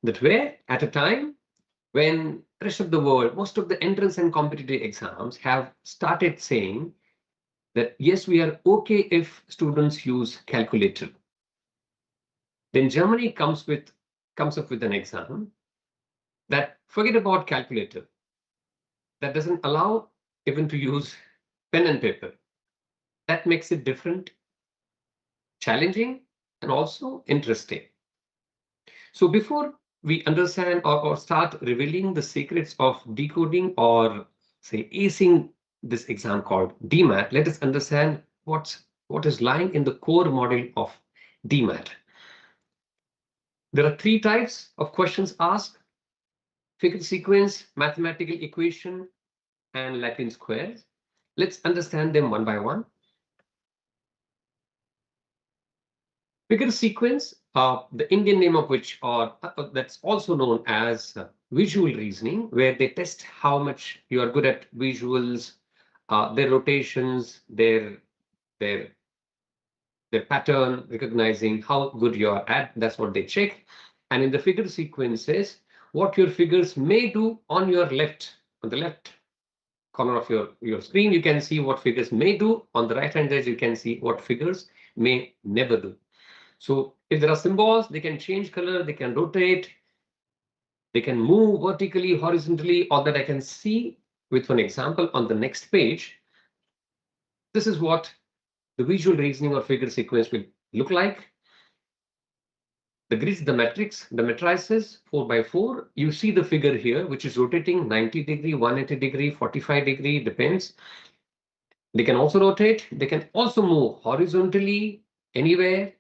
that where at a time when the rest of the world, most of the entrance and competitive exams have started saying that yes, we are okay if students use calculator. Then Germany comes up with an exam that forget about calculator, that doesn't allow even to use pen and paper. That makes it different, challenging, and also interesting. So before we understand or start revealing the secrets of decoding or say acing this exam called dMAT, let us understand what is lying in the core model of dMAT. There are 3 types of questions asked: figure sequence, mathematical equation, and Latin squares. Let's understand them one by one. Figure sequence, the Indian name of which are that's also known as visual reasoning, where they test how much you are good at visuals, their rotations, their pattern, recognizing how good you are at. That's what they check. And in the figure sequences, what your figures may do on your left, on the left corner of your screen, you can see what figures may do. On the right hand edge, you can see what figures may never do. So if there are symbols, they can change color, they can rotate, they can move vertically, horizontally, or that I can see with one example on the next page. This is what the visual reasoning or figure sequence will look like. The grids, the matrix, the matrices 4 by 4. You see the figure here, which is rotating 90 degree, 180 degree, 45 degree, depends. They can also rotate. They can also move horizontally anywhere.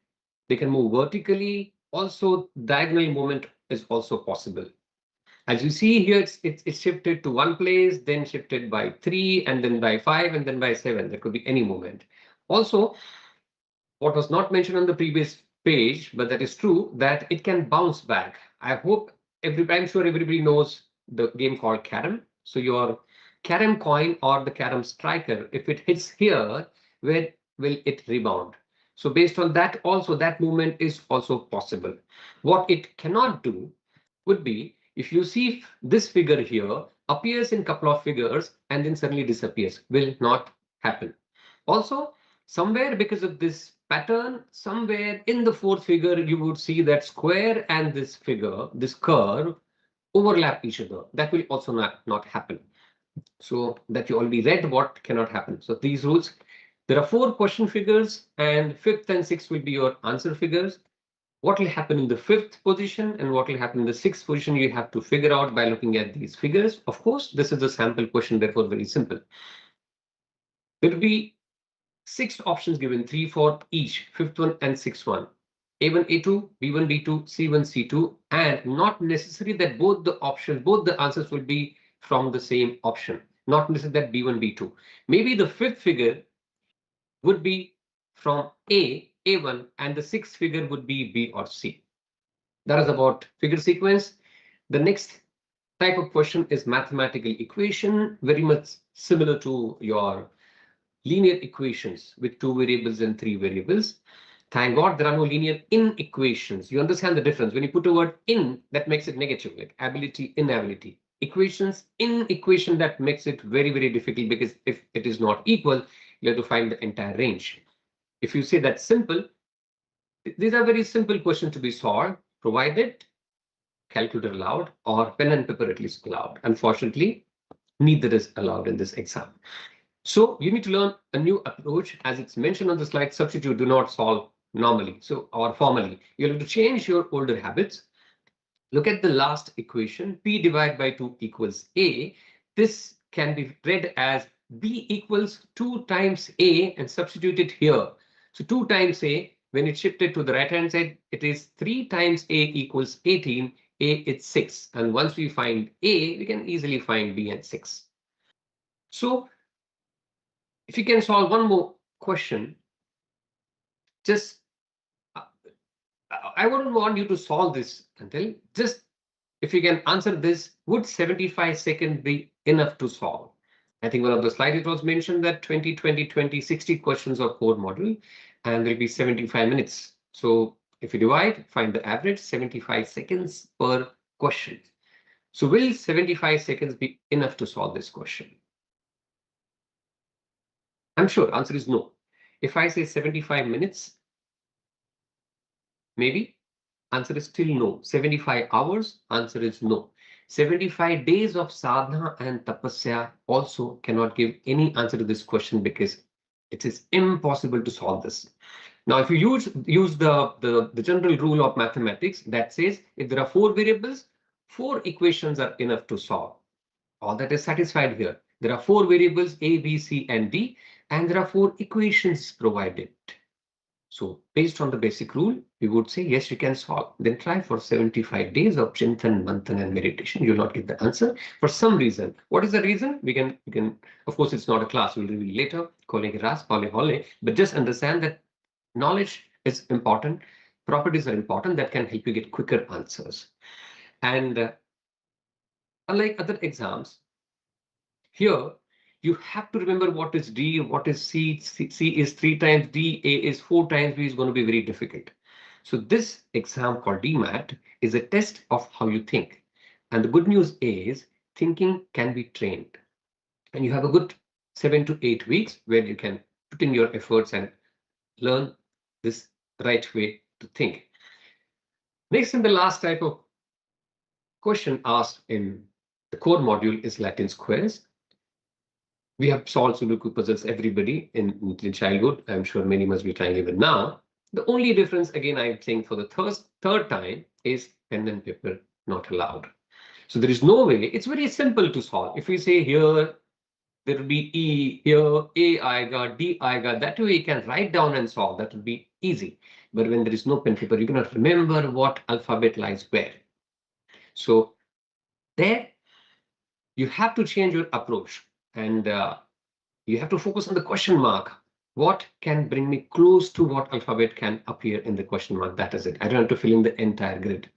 They can move vertically. Also, diagonal movement is also possible. As you see here, it's shifted to one place, then shifted by 3, and then by 5, and then by 7. There could be any movement. Also, what was not mentioned on the previous page, but that is true, that it can bounce back. I'm sure everybody knows the game called Carom. So your Carom coin or the Carom striker, if it hits here, where will it rebound? So based on that, also that movement is also possible. What it cannot do, would be if you see this figure here appears in couple of figures and then suddenly disappears. Will not happen. Also, somewhere because of this pattern, somewhere in the fourth figure, you would see that square and this figure, this curve, overlap each other. That will also not happen. So that you already read what cannot happen. So these rules, there are 4 question figures and 5th and 6th will be your answer figures. What will happen in the 5th position and what will happen in the 6th position, you have to figure out by looking at these figures. Of course, this is a sample question, therefore very simple. There will be 6 options given, 3 for each, 5th one and 6th one. A1, A2, B1, B2, C1, C2, and not necessary that both the answers will be from the same option. Not necessary that B1, B2. Maybe the 5th figure would be from A1, and the 6th figure would be B or C. That is about figure sequence. The next type of question is mathematical equation, very much similar to your linear equations with 2 variables and 3 variables. Thank God there are no linear inequations. You understand the difference. When you put a word in, that makes it negative, like ability, inability. Equations, inequation, that makes it very, very difficult because if it is not equal, you have to find the entire range. If you say that's simple, these are very simple questions to be solved, provided calculator allowed or pen and paper at least allowed. Unfortunately, neither is allowed in this exam. So you need to learn a new approach. As it's mentioned on the slide, substitute, do not solve normally or formally. You have to change your older habits. Look at the last equation, p divided by 2 equals a. This can be read as b equals 2 times a and substitute it here. So 2 times a, when it's shifted to the right hand side, it is 3 times a equals 18, a is 6. And once we find a, we can easily find b and 6. So if you can solve one more question, just I wouldn't want you to solve this until just if you can answer this, would 75 seconds be enough to solve? I think one of the slides it was mentioned that 20, 20, 20, 60 questions of core module and there'll be 75 minutes. So if you divide, find the average, 75 seconds per question. So will 75 seconds be enough to solve this question? I'm sure answer is no. If I say 75 minutes, maybe answer is still no. 75 hours, answer is no. 75 days of sadhana and tapasya also cannot give any answer to this question because it is impossible to solve this. Now, if you use the general rule of mathematics that says if there are 4 variables, 4 equations are enough to solve. All that is satisfied here. There are 4 variables A, B, C, and D, and there are 4 equations provided. So based on the basic rule, we would say, yes, you can solve. Then try for 75 days of Chintan, Manthan, and meditation. You will not get the answer for some reason. What is the reason? We can, of course, it's not a class. We'll reveal later, but just understand that knowledge is important. Properties are important that can help you get quicker answers. And unlike other exams, here, you have to remember what is D, what is C. C is 3 times D, A is 4 times B is going to be very difficult. So this exam called dMAT is a test of how you think. And the good news is thinking can be trained. And you have a good 7 to 8 weeks where you can put in your efforts and learn this right way to think. Next and the last type of question asked in the core module is Latin squares. We have solved Sudoku puzzles, everybody in childhood. I'm sure many must be trying even now. The only difference, again, I'm saying for the third time is pen and paper not allowed. So there is no way. It's very simple to solve. If we say here, there will be E, here, A aega, D aega. That way you can write down and solve. That will be easy. But when there is no pen paper, you cannot remember what alphabet lies where. So there, you have to change your approach. And you have to focus on the question mark. What can bring me close to what alphabet can appear in the question mark? That is it. I don't have to fill in the entire grid.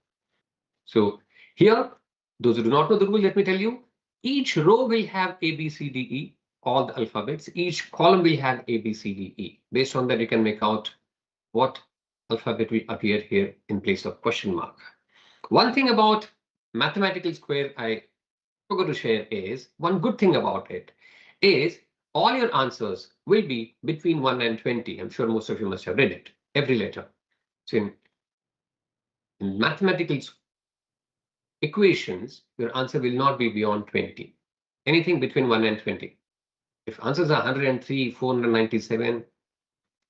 So here, those who do not know the rule, let me tell you, each row will have A, B, C, D, E, all the alphabets. Each column will have A, B, C, D, E. Based on that, you can make out what alphabet will appear here in place of question mark. One thing about mathematical square I forgot to share is, one good thing about it is all your answers will be between 1 and 20. I'm sure most of you must have read it, every letter. So in mathematical equations, your answer will not be beyond 20. Anything between 1 and 20. If answers are 103, 497,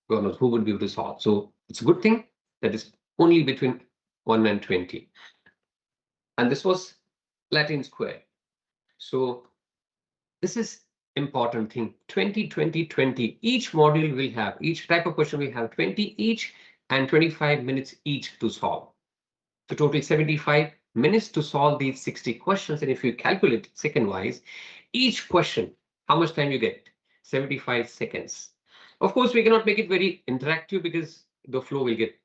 God knows who would be able to solve. So it's a good thing that is only between 1 and 20. And this was Latin square. So this is important thing. 20, 20, 20. Each module will have, each type of question will have 20 each and 25 minutes each to solve. So total 75 minutes to solve these 60 questions. And if you calculate second wise, each question, how much time you get? 75 seconds. Of course, we cannot make it very interactive because the flow will get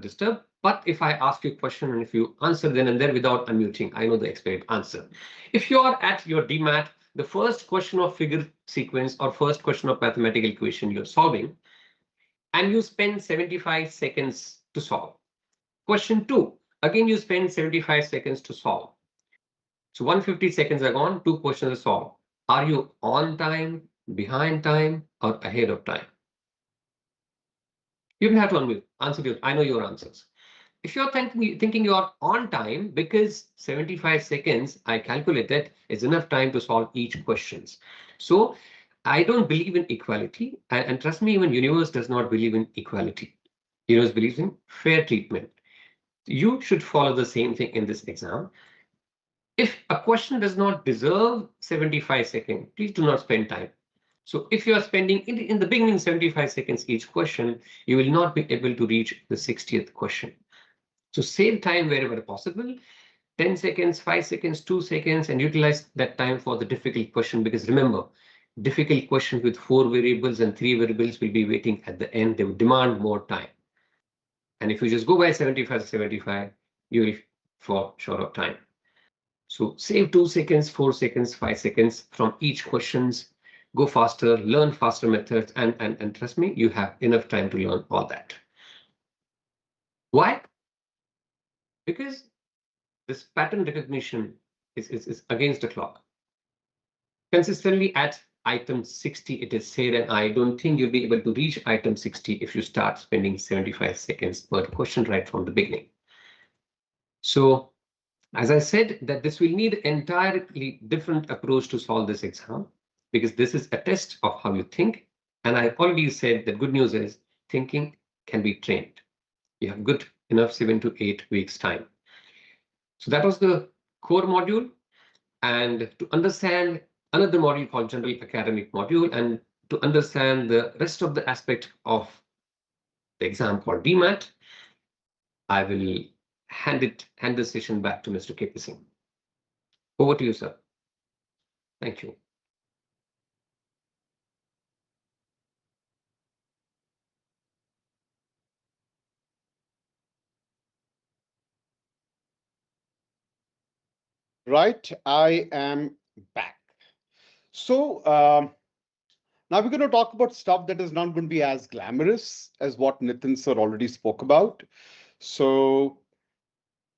disturbed. But if I ask you a question and if you answer then and there without unmuting, I know the expected answer. If you are at your dMAT, the first question of figure sequence or first question of mathematical equation you're solving, and you spend 75 seconds to solve. Question 2, again, you spend 75 seconds to solve. So 150 seconds are gone, 2 questions are solved. Are you on time, behind time, or ahead of time? You don't have to unmute. Answer you. I know your answers. If you're thinking you're on time, because 75 seconds, I calculated, is enough time to solve each questions. So I don't believe in equality. And trust me, even universe does not believe in equality. Universe believes in fair treatment. You should follow the same thing in this exam. If a question does not deserve 75 seconds, please do not spend time. So if you are spending in the beginning 75 seconds each question, you will not be able to reach the 60th question. So save time wherever possible, 10 seconds, 5 seconds, 2 seconds, and utilize that time for the difficult question. Because remember, difficult questions with 4 variables and 3 variables will be waiting at the end. They will demand more time. And if you just go by 75 to 75, you will fall short of time. So save 2 seconds, 4 seconds, 5 seconds from each questions. Go faster, learn faster methods, and trust me, you have enough time to learn all that. Why? Because this pattern recognition is against the clock. Consistently at item 60, it is said, and I don't think you'll be able to reach item 60 if you start spending 75 seconds per question right from the beginning. So, as I said, that this will need entirely different approach to solve this exam, because this is a test of how you think. And I already said that good news is thinking can be trained. You have good enough 7 to 8 weeks time. So that was the core module. And to understand another module called general academic module, and to understand the rest of the aspect of the exam called dMAT, I will hand the session back to Mr. KP Singh. Over to you, sir. Thank you. Right, I am back. So now we're going to talk about stuff that is not going to be as glamorous as what Nitin sir already spoke about. So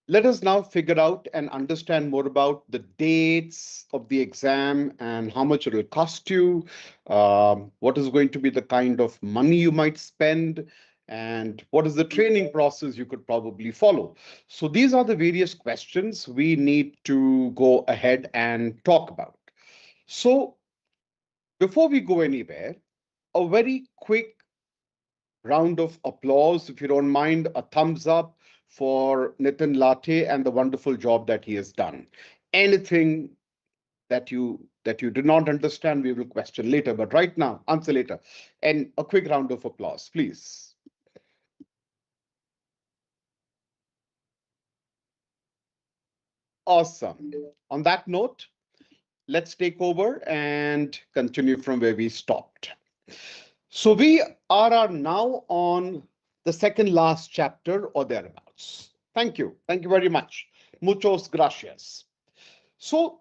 let us now figure out and understand more about the dates of the exam and how much it will cost you, what is going to be the kind of money you might spend, and what is the training process you could probably follow. So these are the various questions we need to go ahead and talk about. So before we go anywhere, a very quick round of applause, if you don't mind, a thumbs up for Nitin Latte and the wonderful job that he has done. Anything that you did not understand, we will question later, but right now, answer later. And a quick round of applause, please. Awesome. On that note, let's take over and continue from where we stopped. So we are now on the second last chapter or thereabouts. Thank you. Thank you very much. Muchos gracias. So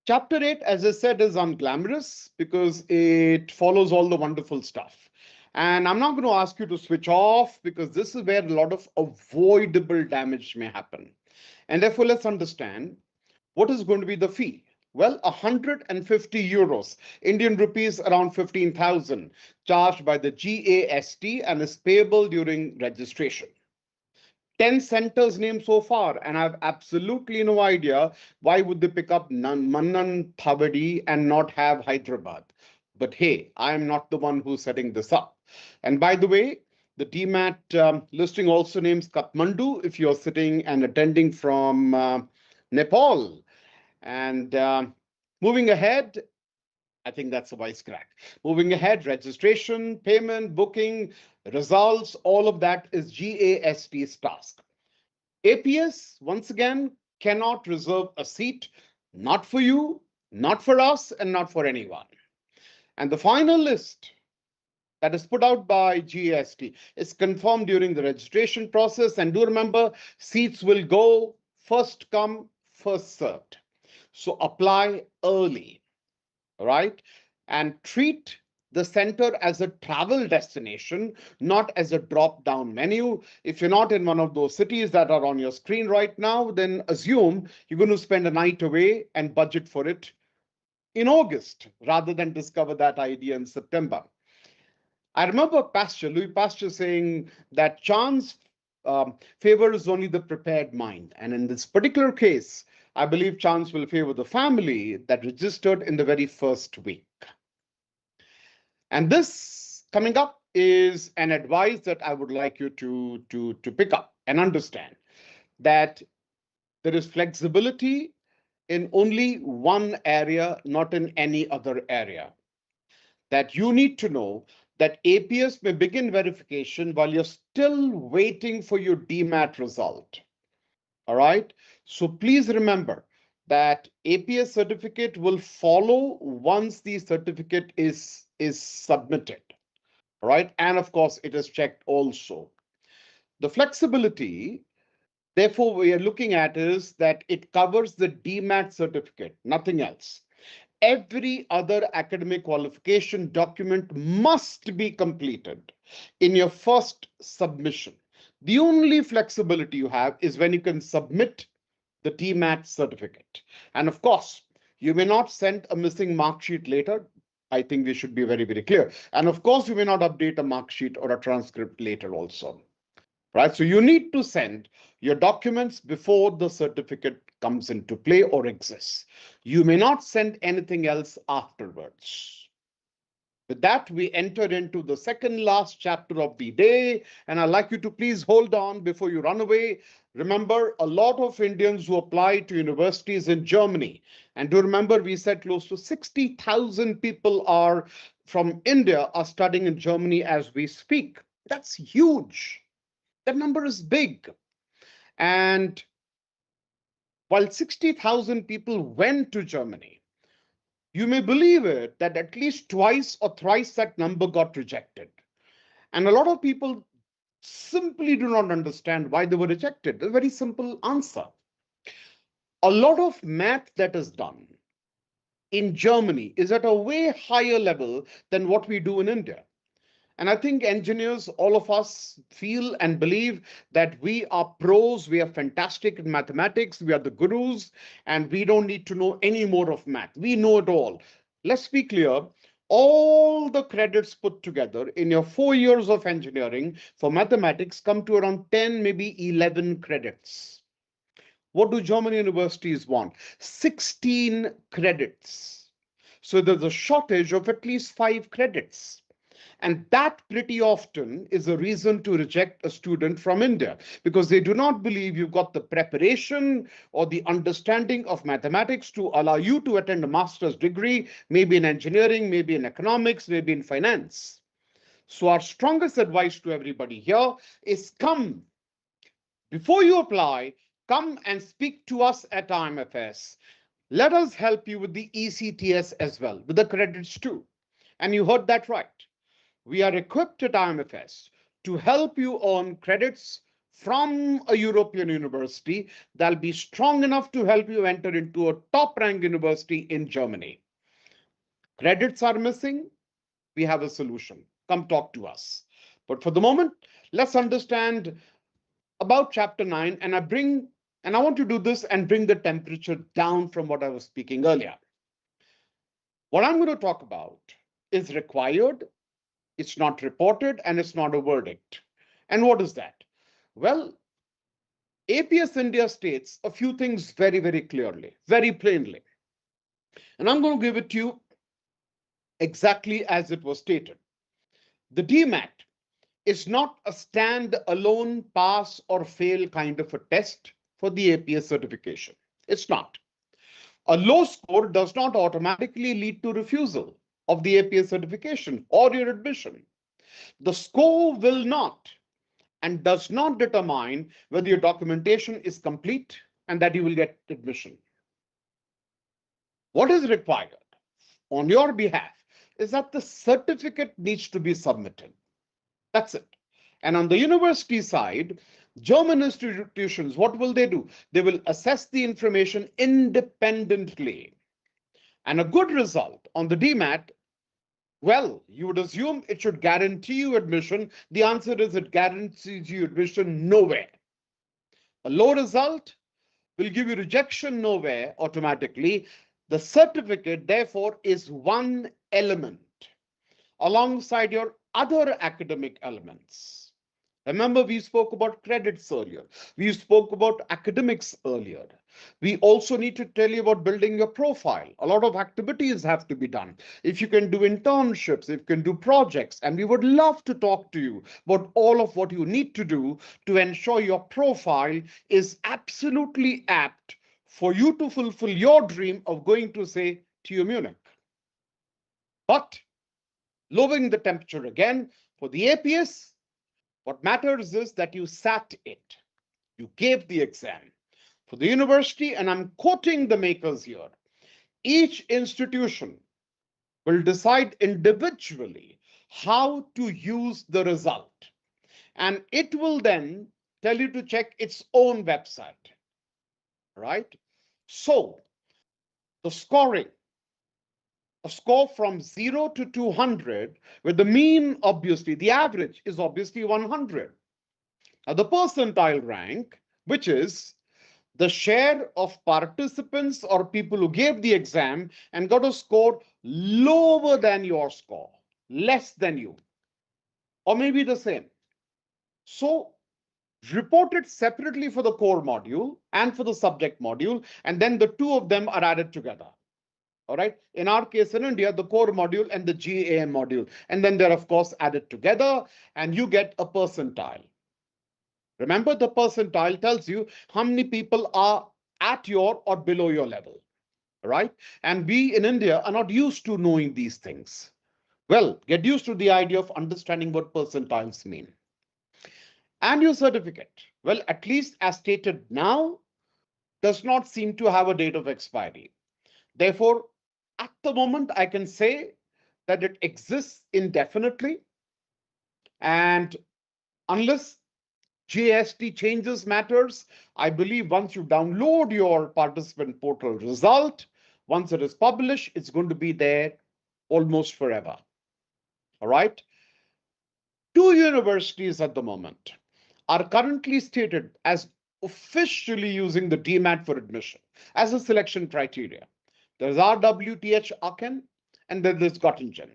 chapter 8, as I said, is unglamorous because it follows all the wonderful stuff. And I'm not going to ask you to switch off because this is where a lot of avoidable damage may happen. And therefore, let's understand what is going to be the fee. Well, 150 euros, Indian rupees around 15,000, charged by the GAST and is payable during registration. 10 centers named so far, and I have absolutely no idea why would they pick up Mannan, Thavadi and not have Hyderabad. But hey, I am not the one who's setting this up. And by the way, the dMAT listing also names Kathmandu if you're sitting and attending from Nepal. And moving ahead, I think that's a wise crack. Moving ahead, registration, payment, booking, results, all of that is GAST's task. APS, once again, cannot reserve a seat, not for you, not for us, and not for anyone. And the final list that is put out by GAST is confirmed during the registration process. And do remember, seats will go first come, first served. So apply early, all right? And treat the center as a travel destination, not as a drop-down menu. If you're not in one of those cities that are on your screen right now, then assume you're going to spend a night away and budget for it in August, rather than discover that idea in September. I remember Louis Pasteur saying that chance favors only the prepared mind. And in this particular case, I believe chance will favor the family that registered in the very first week. And this coming up is an advice that I would like you to pick up and understand that there is flexibility in only one area, not in any other area. That you need to know that APS may begin verification while you're still waiting for your dMAT result. All right. So please remember that APS certificate will follow once the certificate is submitted. All right. And of course, it is checked also. The flexibility, therefore, we are looking at is that it covers the dMAT certificate, nothing else. Every other academic qualification document must be completed in your first submission. The only flexibility you have is when you can submit the dMAT certificate. And of course, you may not send a missing mark sheet later. I think we should be very, very clear. And of course, you may not update a mark sheet or a transcript later also. Right? So you need to send your documents before the certificate comes into play or exists. You may not send anything else afterwards. With that, we enter into the second last chapter of the day, and I'd like you to please hold on before you run away. Remember, a lot of Indians who apply to universities in Germany, and do remember we said close to 60,000 people are from India are studying in Germany as we speak. That's huge. That number is big. And while 60,000 people went to Germany, you may believe it that at least twice or thrice that number got rejected. And a lot of people simply do not understand why they were rejected. A very simple answer. A lot of math that is done in Germany is at a way higher level than what we do in India. And I think engineers, all of us feel and believe that we are pros, we are fantastic in mathematics, we are the gurus, and we don't need to know any more of math. We know it all. Let's be clear, all the credits put together in your 4 years of engineering for mathematics come to around 10, maybe 11 credits. What do German universities want? 16 credits. So there's a shortage of at least 5 credits. And that pretty often is a reason to reject a student from India, because they do not believe you've got the preparation or the understanding of mathematics to allow you to attend a master's degree, maybe in engineering, maybe in economics, maybe in finance. So our strongest advice to everybody here is come. Before you apply, come and speak to us at IMFS. Let us help you with the ECTS as well, with the credits too. And you heard that right. We are equipped at IMFS to help you earn credits from a European university that'll be strong enough to help you enter into a top-ranked university in Germany. Credits are missing. We have a solution. Come talk to us. But for the moment, let's understand about Chapter 9, and I bring And I want to do this and bring the temperature down from what I was speaking earlier. What I'm going to talk about is required, it's not reported, and it's not a verdict. And what is that? Well, APS India states a few things very, very clearly, very plainly. And I'm going to give it to you exactly as it was stated. The dMAT is not a stand-alone pass or fail kind of a test for the APS certification. It's not. A low score does not automatically lead to refusal of the APS certification or your admission. The score will not and does not determine whether your documentation is complete and that you will get admission. What is required on your behalf is that the certificate needs to be submitted. That's it. And on the university side, German institutions, what will they do? They will assess the information independently. And a good result on the dMAT, well, you would assume it should guarantee you admission. The answer is it guarantees you admission nowhere. A low result will give you rejection nowhere automatically. The certificate, therefore, is one element alongside your other academic elements. Remember, we spoke about credits earlier. We spoke about academics earlier. We also need to tell you about building your profile. A lot of activities have to be done. If you can do internships, if you can do projects, and we would love to talk to you about all of what you need to do to ensure your profile is absolutely apt for you to fulfill your dream of going to, say, TU Munich. But lowering the temperature again, for the APS, what matters is that you sat it. You gave the exam. For the university, and I'm quoting the makers here, each institution will decide individually how to use the result. And it will then tell you to check its own website, right? So the scoring, a score from 0 to 200, where the mean, obviously, the average is obviously 100. Now, the percentile rank, which is the share of participants or people who gave the exam and got a score lower than your score, less than you, or maybe the same. So report it separately for the core module and for the subject module, and then the two of them are added together. All right. In our case in India, the core module and the GAM module, and then they're of course added together, and you get a percentile. Remember, the percentile tells you how many people are at your or below your level, right? And we in India are not used to knowing these things. Well, get used to the idea of understanding what percentiles mean. And your certificate, well, at least as stated now, does not seem to have a date of expiry. Therefore, at the moment, I can say that it exists indefinitely. And unless GST changes matters, I believe once you download your participant portal result, once it is published, it's going to be there almost forever. All right. 2 universities at the moment are currently stated as officially using the dMAT for admission as a selection criteria. There's RWTH Aachen and then there's Göttingen.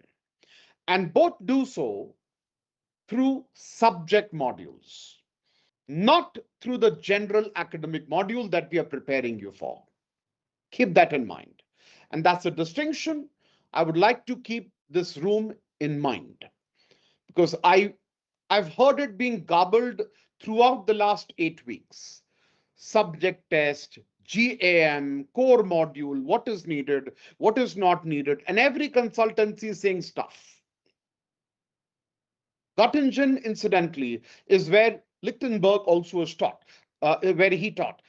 And both do so through subject modules, not through the general academic module that we are preparing you for. Keep that in mind. And that's a distinction I would like to keep this room in mind, because I've heard it being garbled throughout the last 8 weeks. Subject test, GAM, core module, what is needed, what is not needed, and every consultancy is saying stuff. Göttingen, incidentally, is where Lichtenberg also is taught, where he taught.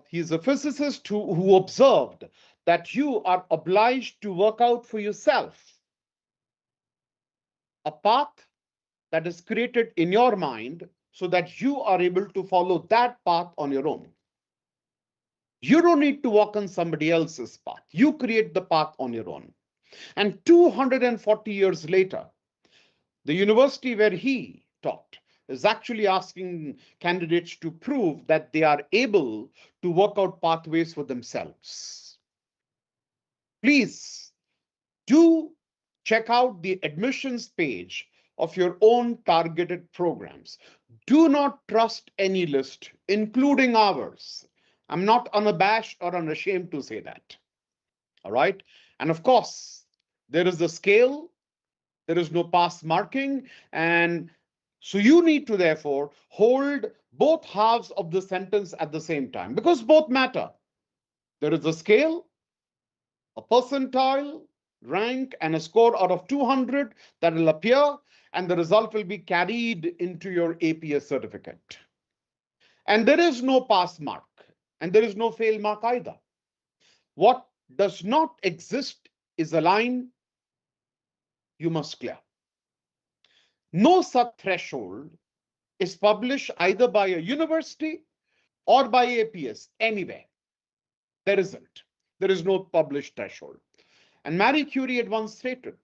He's a physicist who observed that you are obliged to work out for yourself a path that is created in your mind so that you are able to follow that path on your own. You don't need to walk on somebody else's path. You create the path on your own. And 240 years later, the university where he taught, is actually asking candidates to prove that they are able to work out pathways for themselves. Please do check out the admissions page of your own targeted programs. Do not trust any list, including ours. I'm not unabashed or unashamed to say that. All right. And of course, there is the scale, there is no pass marking. And so you need to therefore hold both halves of the sentence at the same time because both matter. There is a scale, a percentile, rank, and a score out of 200 that will appear, and the result will be carried into your APS certificate. And there is no pass mark, and there is no fail mark either. What does not exist is a line you must clear. No such threshold is published either by a university or by APS anywhere. There isn't. There is no published threshold. And Marie Curie had once stated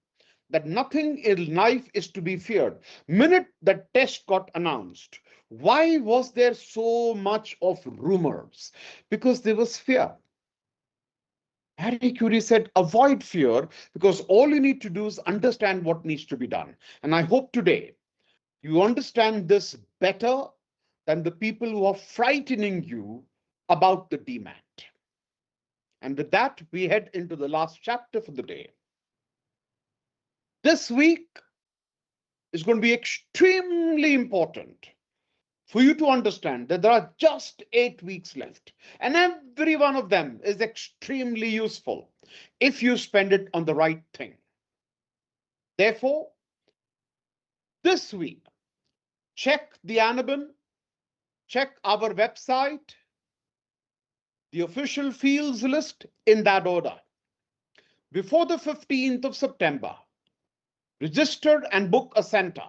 that nothing in life is to be feared. Minute that test got announced, why was there so much of rumors? Because there was fear. Marie Curie said, avoid fear because all you need to do is understand what needs to be done. And I hope today you understand this better than the people who are frightening you about the dMAT. And with that, we head into the last chapter for the day. This week is going to be extremely important for you to understand that there are just 8 weeks left, and every one of them is extremely useful if you spend it on the right thing. Therefore, this week, check the Anabin, check our website, the official fields list in that order. Before the 15th of September, register and book a center.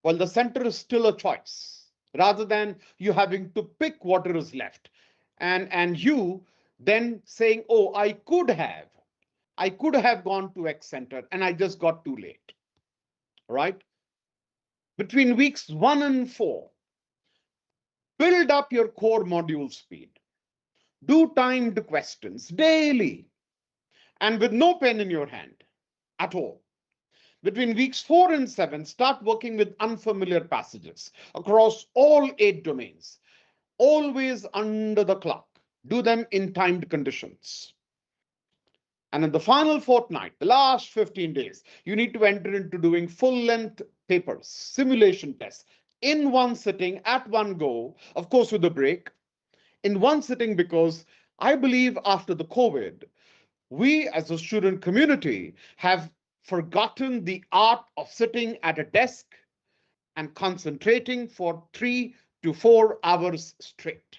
Well, the center is still a choice rather than you having to pick what is left. And you then saying, oh, I could have gone to X center and I just got too late. All right. Between weeks 1 and 4, build up your core module speed. Do timed questions daily and with no pen in your hand at all. Between weeks 4 and 7, start working with unfamiliar passages across all 8 domains, always under the clock. Do them in timed conditions. And in the final fortnight, the last 15 days, you need to enter into doing full-length papers, simulation tests, in one sitting, at one go, of course with a break, in one sitting because I believe after the COVID, we as a student community have forgotten the art of sitting at a desk and concentrating for 3 to 4 hours straight.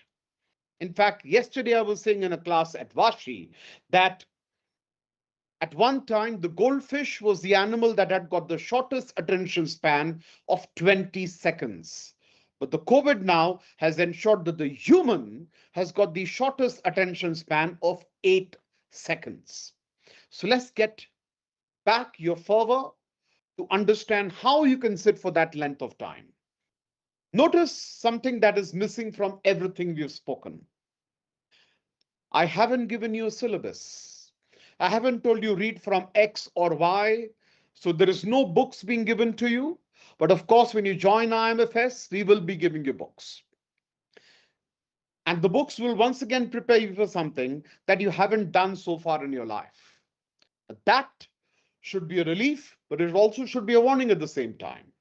In fact, yesterday I was saying in a class at Vashi that at one time, the goldfish was the animal that had got the shortest attention span of 20 seconds. But the COVID now has ensured that the human has got the shortest attention span of 8 seconds. So let's get back your fervor to understand how you can sit for that length of time. Notice something that is missing from everything we've spoken. I haven't given you a syllabus. I haven't told you read from X or Y. So there is no books being given to you. But of course, when you join IMFS, we will be giving you books. And the books will once again prepare you for something that you haven't done so far in your life. That should be a relief, but it also should be a warning at the same time.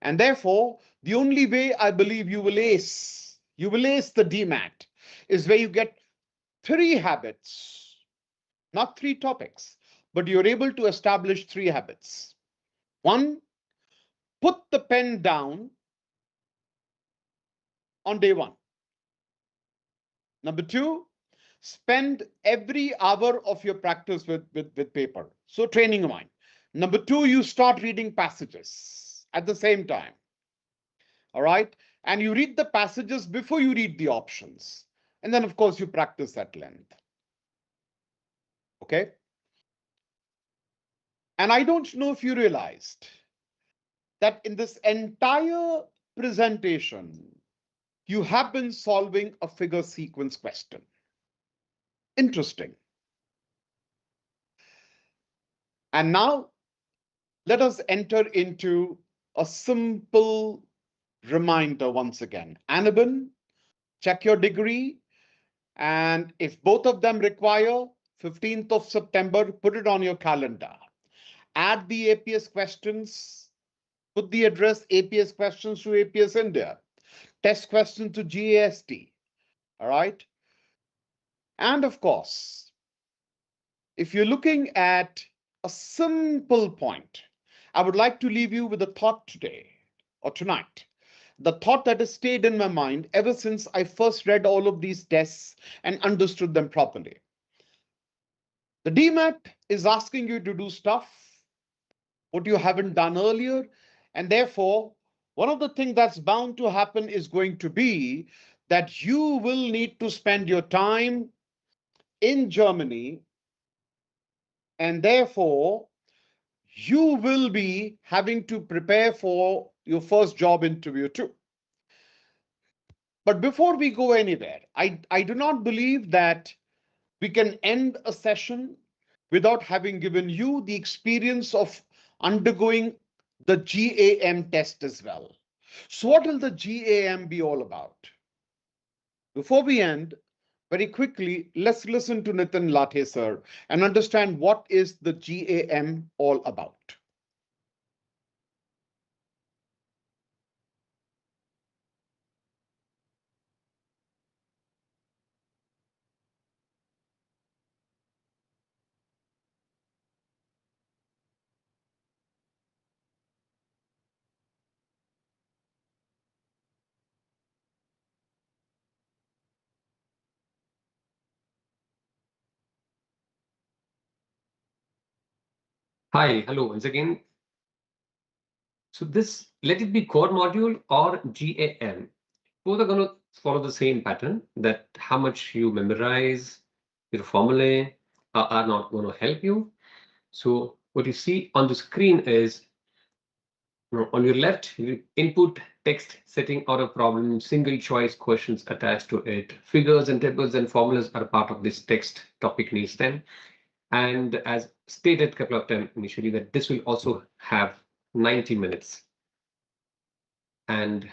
And therefore, the only way I believe you will ace the dMAT is where you get 3 habits, not 3 topics, but you're able to establish 3 habits. 1, put the pen down on day 1. Number 2, spend every hour of your practice with paper. So training your mind. Number 2, you start reading passages at the same time. All right. And you read the passages before you read the options. And then, of course, you practice at length. Okay. And I don't know if you realized that in this entire presentation, you have been solving a figure sequence question. Interesting. And now let us enter into a simple reminder once again. Anabin, check your degree. And if both of them require 15th of September, put it on your calendar. Add the APS questions, put the address APS questions to APS India, test question to GAST. All right. And of course, if you're looking at a simple point, I would like to leave you with a thought today or tonight. The thought that has stayed in my mind ever since I first read all of these tests and understood them properly. The dMAT is asking you to do stuff what you haven't done earlier, and therefore one of the things that's bound to happen is going to be that you will need to spend your time in Germany, and therefore you will be having to prepare for your first job interview too. But before we go anywhere, I do not believe that we can end a session without having given you the experience of undergoing the GAM test as well. So what will the GAM be all about? Before we end, very quickly, let's listen to Nitin Lathe sir and understand what is the GAM all about. Hi, hello once again. So this, let it be core module or GAM. Both are going to follow the same pattern, that how much you memorize, your formulae are not going to help you. So what you see on the screen is, on your left, you input text setting out a problem, single choice questions attached to it. Figures and tables and formulas are part of this text topic needs then. And as stated a couple of times initially, that this will also have 90 minutes. And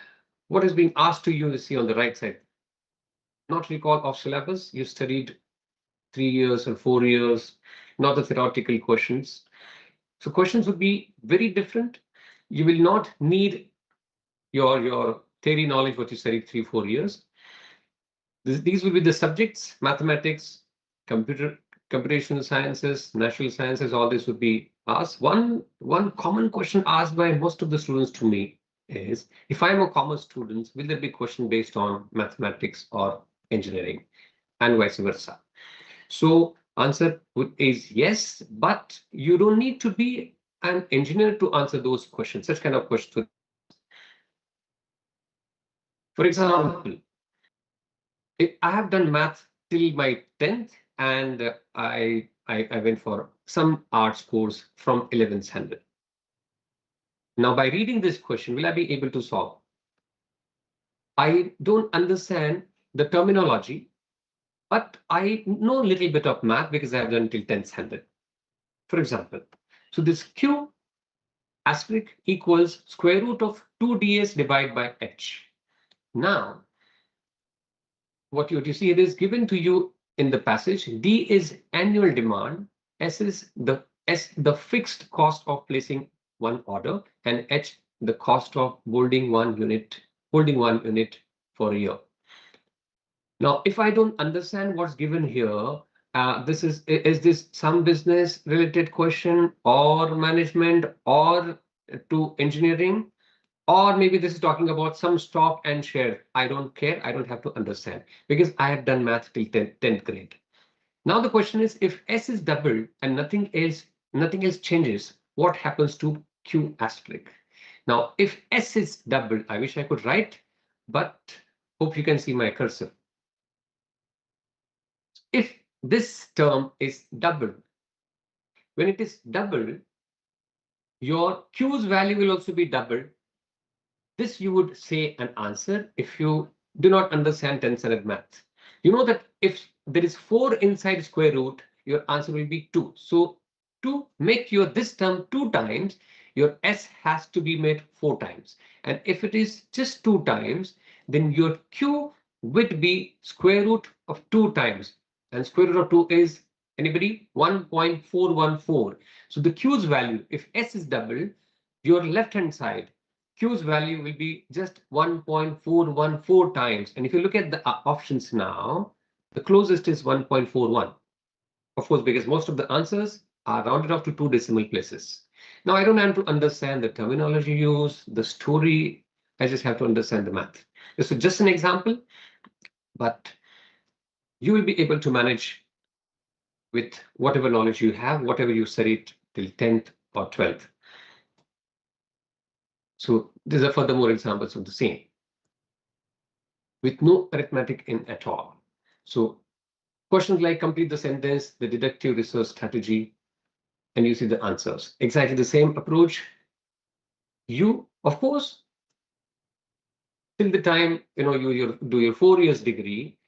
what is being asked to you, see on the right side, not recall of syllabus, you studied 3 years or 4 years, not the theoretical questions. So questions would be very different. You will not need your theory knowledge, what you studied 3-4 years. These will be the subjects: mathematics, computational sciences, natural sciences. All this would be asked. One common question asked by most of the students to me is, if I'm a commerce student, will there be a question based on mathematics or engineering, and vice versa? So answer is yes, but you don't need to be an engineer to answer those questions, such kind of questions. For example, I have done math till my 10th, and I went for some arts course from 11th standard. Now, by reading this question, will I be able to solve? I don't understand the terminology, but I know a little bit of math because I have done till 10th standard. For example, so this Q asterisk equals square root of 2ds divided by h. Now, what you see, it is given to you in the passage. D is annual demand, S is the fixed cost of placing one order, and H the cost of holding one unit for a year. Now, if I don't understand what's given here, this is this some business related question or management or to engineering? Or maybe this is talking about some stock and share. I don't care. I don't have to understand because I have done math till 10th grade. Now the question is, if S is doubled and nothing else changes, what happens to Q asterisk? Now, if S is doubled, I wish I could write, but hope you can see my cursor. If this term is doubled, when it is doubled, your Q's value will also be doubled. this you would say an answer if you do not understand 10-sided math. You know that if there is 4 inside square root, your answer will be 2. So to make your this term 2 times, your s has to be made 4 times. And if it is just 2 times, then your q would be square root of 2 times. And square root of 2 is, anybody? 1.414. So the q's value, if s is double, your left hand side, q's value will be just 1.414 times. And if you look at the options now, the closest is 1.41. Of course, because most of the answers are rounded off to 2 decimal places. Now, I don't have to understand the terminology used, the story. I just have to understand the math. This is just an example, but you will be able to manage with whatever knowledge you have, whatever you studied till 10th or 12th. So these are furthermore examples of the same, with no arithmetic in at all. So questions like complete the sentence, the deductive research strategy, and you see the answers. Exactly the same approach. You, of course, till the time you do your 4 years degree,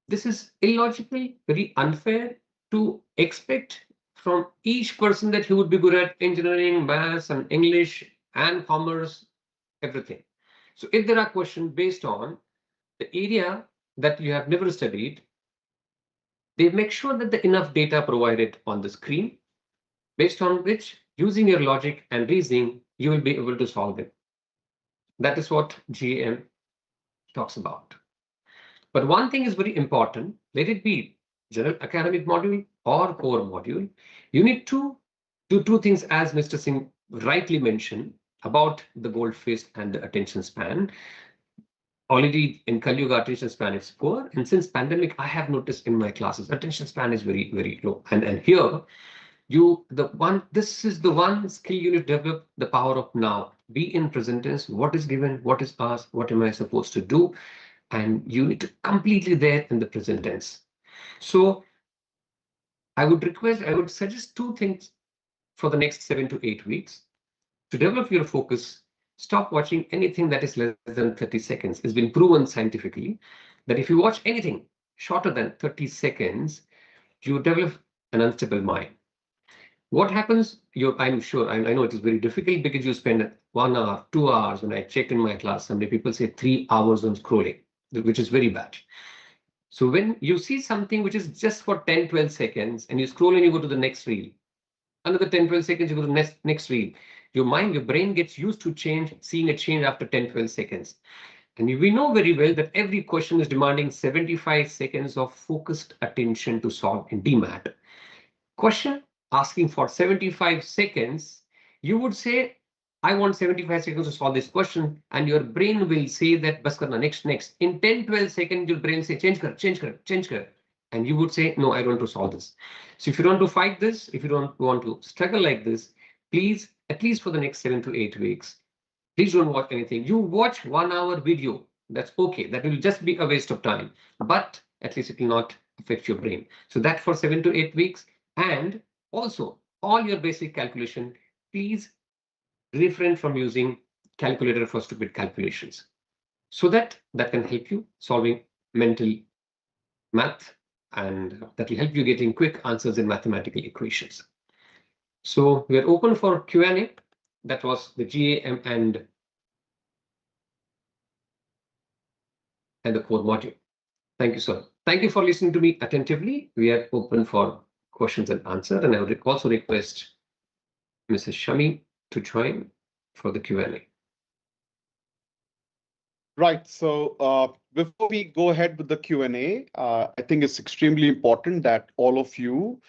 this is illogical, very unfair to expect from each person that he would be good at engineering, maths, and English and commerce, everything. So if there are questions based on the area that you have never studied, they make sure that the enough data provided on the screen, based on which, using your logic and reasoning, you will be able to solve it. That is what GAM talks about. But one thing is very important, let it be general academic module or core module, you need to do 2 things, as Mr. Singh rightly mentioned about the goldfish and the attention span. Already in Kali Yuga, attention span is poor, and since pandemic, I have noticed in my classes attention span is very, very low. And here, this is the one skill you need to develop, the power of now. Be in present tense, what is given, what is asked, what am I supposed to do? And you need to completely there in the present tense. So I would suggest 2 things for the next 7 to 8 weeks. To develop your focus, stop watching anything that is less than 30 seconds. It's been proven scientifically that if you watch anything shorter than 30 seconds, you develop an unstable mind. What happens? I'm sure, I know it is very difficult because you spend 1 hour, 2 hours. When I checked in my class, some people say 3 hours on scrolling, which is very bad. So when you see something which is just for 10, 12 seconds and you scroll and you go to the next reel, another 10, 12 seconds, you go to the next reel, your brain gets used to seeing a change after 10, 12 seconds. And we know very well that every question is demanding 75 seconds of focused attention to solve in dMAT. Question asking for 75 seconds, you would say, I want 75 seconds to solve this question, and your brain will say that bas karna, next. In 10, 12 seconds, your brain say change kar. And you would say, no, I don't want to solve this. So if you don't want to fight this, if you don't want to struggle like this, please, at least for the next 7 to 8 weeks, please don't watch anything. You watch 1 hour video, that's okay. That will just be a waste of time, but at least it will not affect your brain. So that for 7 to 8 weeks, and also all your basic calculation, please refrain from using calculator for stupid calculations, so that can help you solving mental math, and that will help you getting quick answers in mathematical equations. So we are open for Q&A. That was the GAM and the core module. Thank you, sir. Thank you for listening to me attentively. We are open for questions and answers, and I would also request Mrs. Shami to join for the Q&A. Right. So before we go ahead with the Q&A, I think it's extremely important that all of you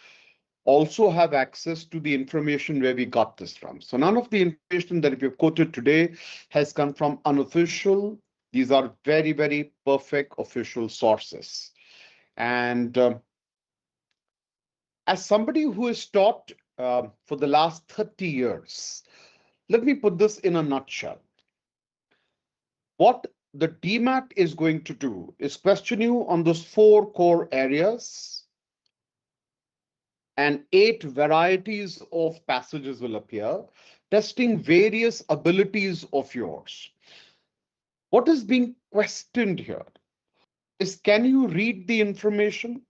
also have access to the information where we got this from. So none of the information that we've quoted today has come from unofficial. These are very, very perfect official sources. And as somebody who has taught for the last 30 years, let me put this in a nutshell. What the dMAT is going to do is question you on those 4 core areas, and 8 varieties of passages will appear, testing various abilities of yours. What is being questioned here is, can you read the information?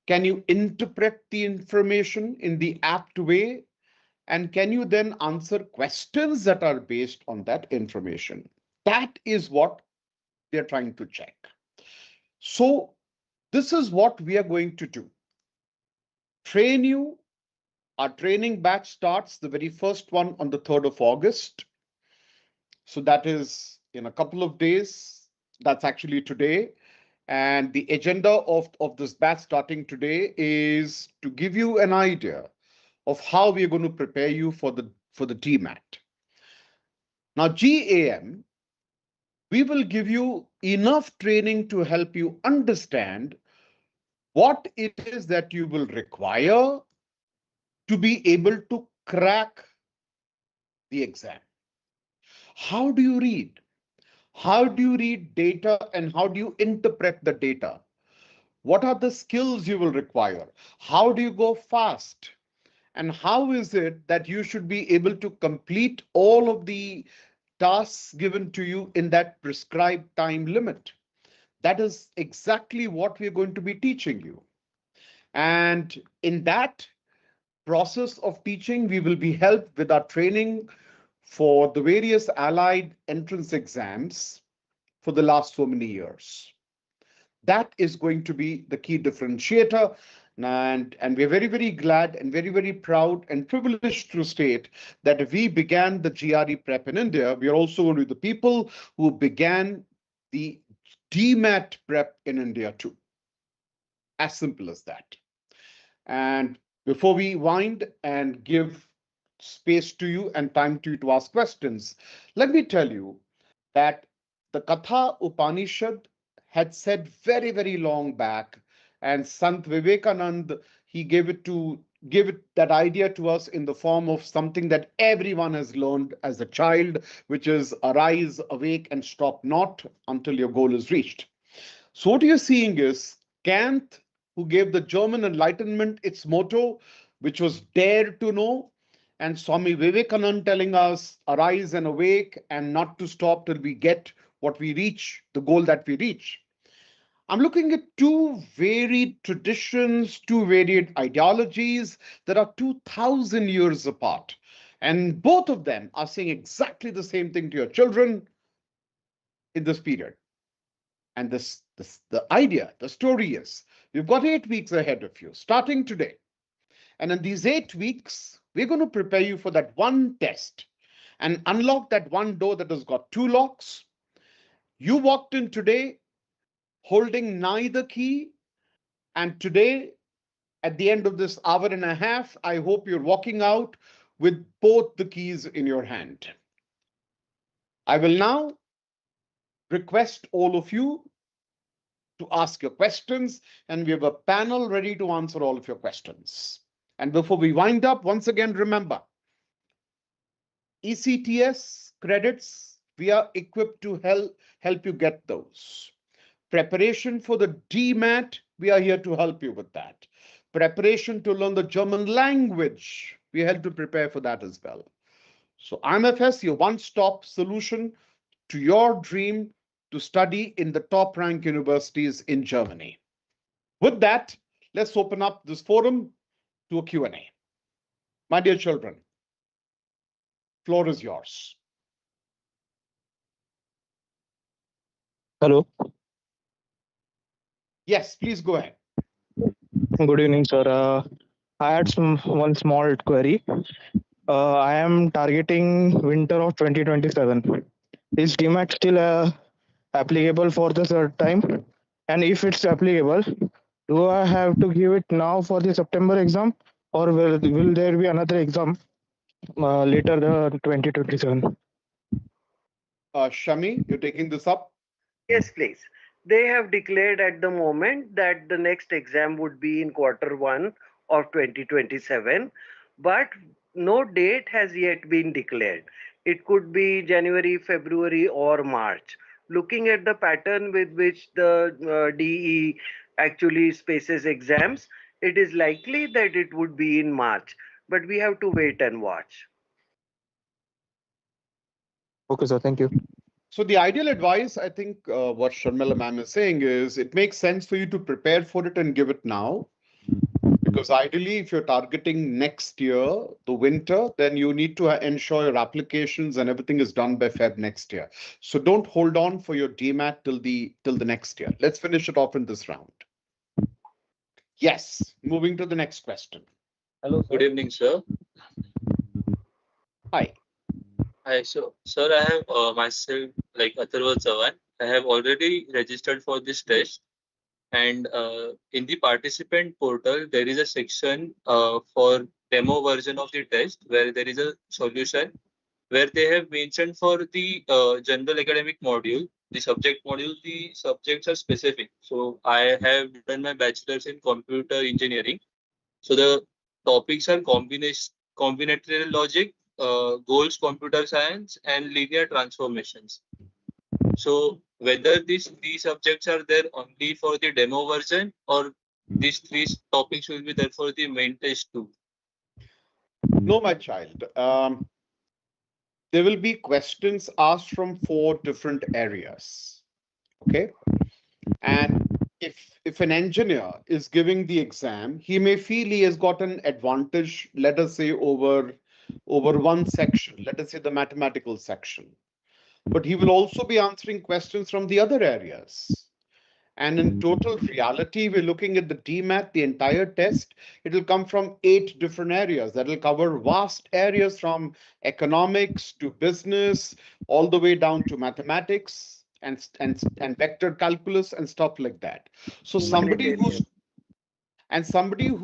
Can you interpret the information in the apt way? And can you then answer questions that are based on that information? That is what they're trying to check. So this is what we are going to do. Train you. Our training batch starts, the very first one, on the 3rd of August. So that is in a couple of days. That's actually today. And the agenda of this batch starting today is to give you an idea of how we are going to prepare you for the dMAT. Now, GAM, we will give you enough training to help you understand what it is that you will require to be able to crack the exam. How do you read? How do you read data and how do you interpret the data? What are the skills you will require? How do you go fast? And how is it that you should be able to complete all of the tasks given to you in that prescribed time limit? That is exactly what we're going to be teaching you. And in that process of teaching, we will be helped with our training for the various allied entrance exams for the last so many years. That is going to be the key differentiator. And we're very, very glad and very, very proud and privileged to state that we began the GRE prep in India. We are also one of the people who began the dMAT prep in India too. As simple as that. And before we wind and give space to you and time to you to ask questions, let me tell you that the Katha Upanishad had said very, very long back, and Sant Vivekanand, he gave it that idea to us in the form of something that everyone has learned as a child, which is arise, awake, and stop not until your goal is reached. So what you're seeing is Kant, who gave the German Enlightenment its motto, which was dare to know, and Swami Vivekananda telling us arise and awake and not to stop till we get what we reach, the goal that we reach. I'm looking at two varied traditions, two varied ideologies that are 2,000 years apart. And both of them are saying exactly the same thing to your children in this period. And the idea, the story is, you've got 8 weeks ahead of you, starting today. And in these 8 weeks, we're going to prepare you for that one test and unlock that one door that has got 2 locks. You walked in today holding neither key. And today, at the end of this hour and a half, I hope you're walking out with both the keys in your hand. I will now request all of you to ask your questions, and we have a panel ready to answer all of your questions. And before we wind up, once again, remember, ECTS credits, we are equipped to help you get those. Preparation for the dMAT, we are here to help you with that. Preparation to learn the German language, we help to prepare for that as well. So IMFS, your one-stop solution to your dream to study in the top-ranked universities in Germany. With that, let's open up this forum to a Q&A. My dear children, floor is yours. Hello. Yes, please go ahead. Good evening, sir. I had one small query. I am targeting winter of 2027. Is dMAT still applicable for the third time? And if it's applicable, do I have to give it now for the September exam, or will there be another exam later the 2027? Shami, you're taking this up? Yes, please. They have declared at the moment that the next exam would be in Q1 of 2027, but no date has yet been declared. It could be January, February, or March. Looking at the pattern with which the DE actually spaces exams, it is likely that it would be in March, but we have to wait and watch. Okay, sir. Thank you. So the ideal advice, I think, what Sharmila ma'am is saying is it makes sense for you to prepare for it and give it now. Because ideally, if you're targeting next year, the winter, then you need to ensure your applications and everything is done by Feb next year. So don't hold on for your dMAT till the next year. Let's finish it off in this round. Yes, moving to the next question. Hello, good evening, sir. Hi. Hi, so sir, I have myself like Atharva Chavan. I have already registered for this test, and in the participant portal, there is a section for demo version of the test where there is a solution where they have mentioned for the general academic module, the subject module, the subjects are specific. So I have done my bachelor's in computer engineering. So the topics are combinatorial logic, goals computer science, and linear transformations. So whether these subjects are there only for the demo version or these three topics will be there for the main test too. No, my child. There will be questions asked from 4 different areas. Okay. And if an engineer is giving the exam, he may feel he has got an advantage, let us say, over one section, let us say the mathematical section. But he will also be answering questions from the other areas. And in total reality, we're looking at the dMAT, the entire test. It will come from 8 different areas that will cover vast areas from economics to business, all the way down to mathematics and vector calculus and stuff like that. So somebody who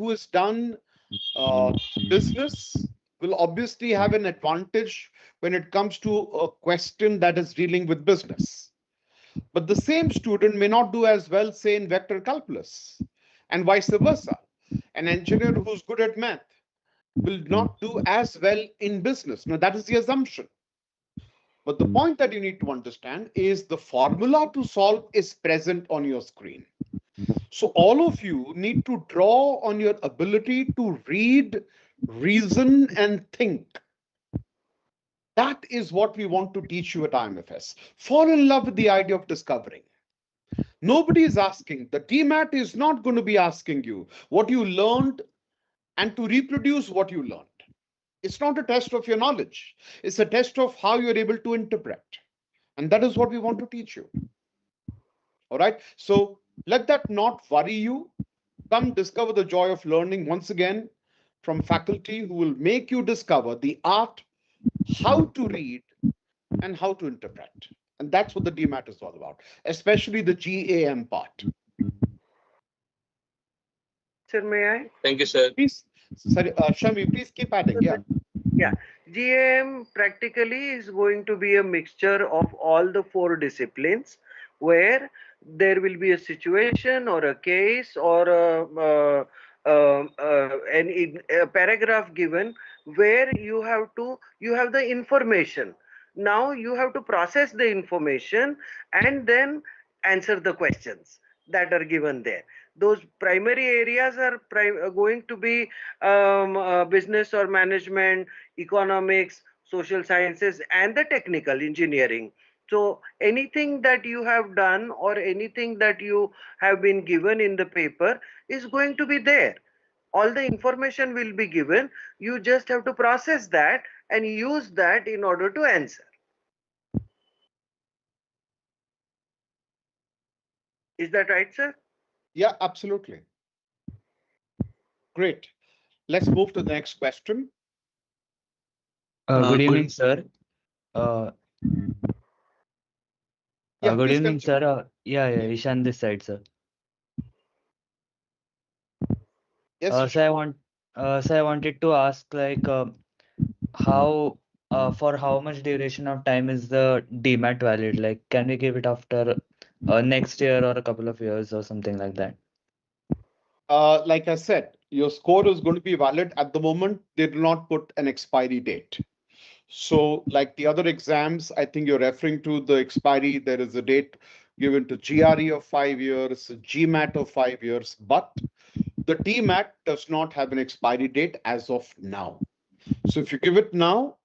has done business will obviously have an advantage when it comes to a question that is dealing with business. But the same student may not do as well, say, in vector calculus, and vice versa. An engineer who's good at math will not do as well in business. Now, that is the assumption. But the point that you need to understand is the formula to solve is present on your screen. So all of you need to draw on your ability to read, reason, and think. That is what we want to teach you at IMFS. Fall in love with the idea of discovering. Nobody is asking. The dMAT is not going to be asking you what you learned and to reproduce what you learned. It's not a test of your knowledge. It's a test of how you're able to interpret. And that is what we want to teach you. All right. So let that not worry you. Come discover the joy of learning once again from faculty who will make you discover the art, how to read and how to interpret. And that's what the dMAT is all about, especially the GAM part. Sir, may I? Thank you, sir. Please, sorry, Shami, please keep adding. Yeah. Yeah. GAM practically is going to be a mixture of all the 4 disciplines where there will be a situation or a case or a paragraph given where you have the information. Now you have to process the information and then answer the questions that are given there. Those primary areas are going to be business or management, economics, social sciences, and the technical engineering. So anything that you have done or anything that you have been given in the paper is going to be there. All the information will be given. You just have to process that and use that in order to answer. Is that right, sir? Yeah, absolutely. Great. Let's move to the next question. Good evening, sir. Yeah, Good please evening, continue. sir. Yeah, Ishan this side, sir. Yes, So I wanted to ask, like, how, for how much duration of time is the dMAT valid? Like, can we give it after next year or a couple of years or something like that? like I said, your score is going to be valid at the moment. They do not put an expiry date. So like the other exams, I think you're referring to the expiry. There is a date given to GRE of 5 years, GMAT of 5 years, but the dMAT does not have an expiry date as of now. So if you give it now,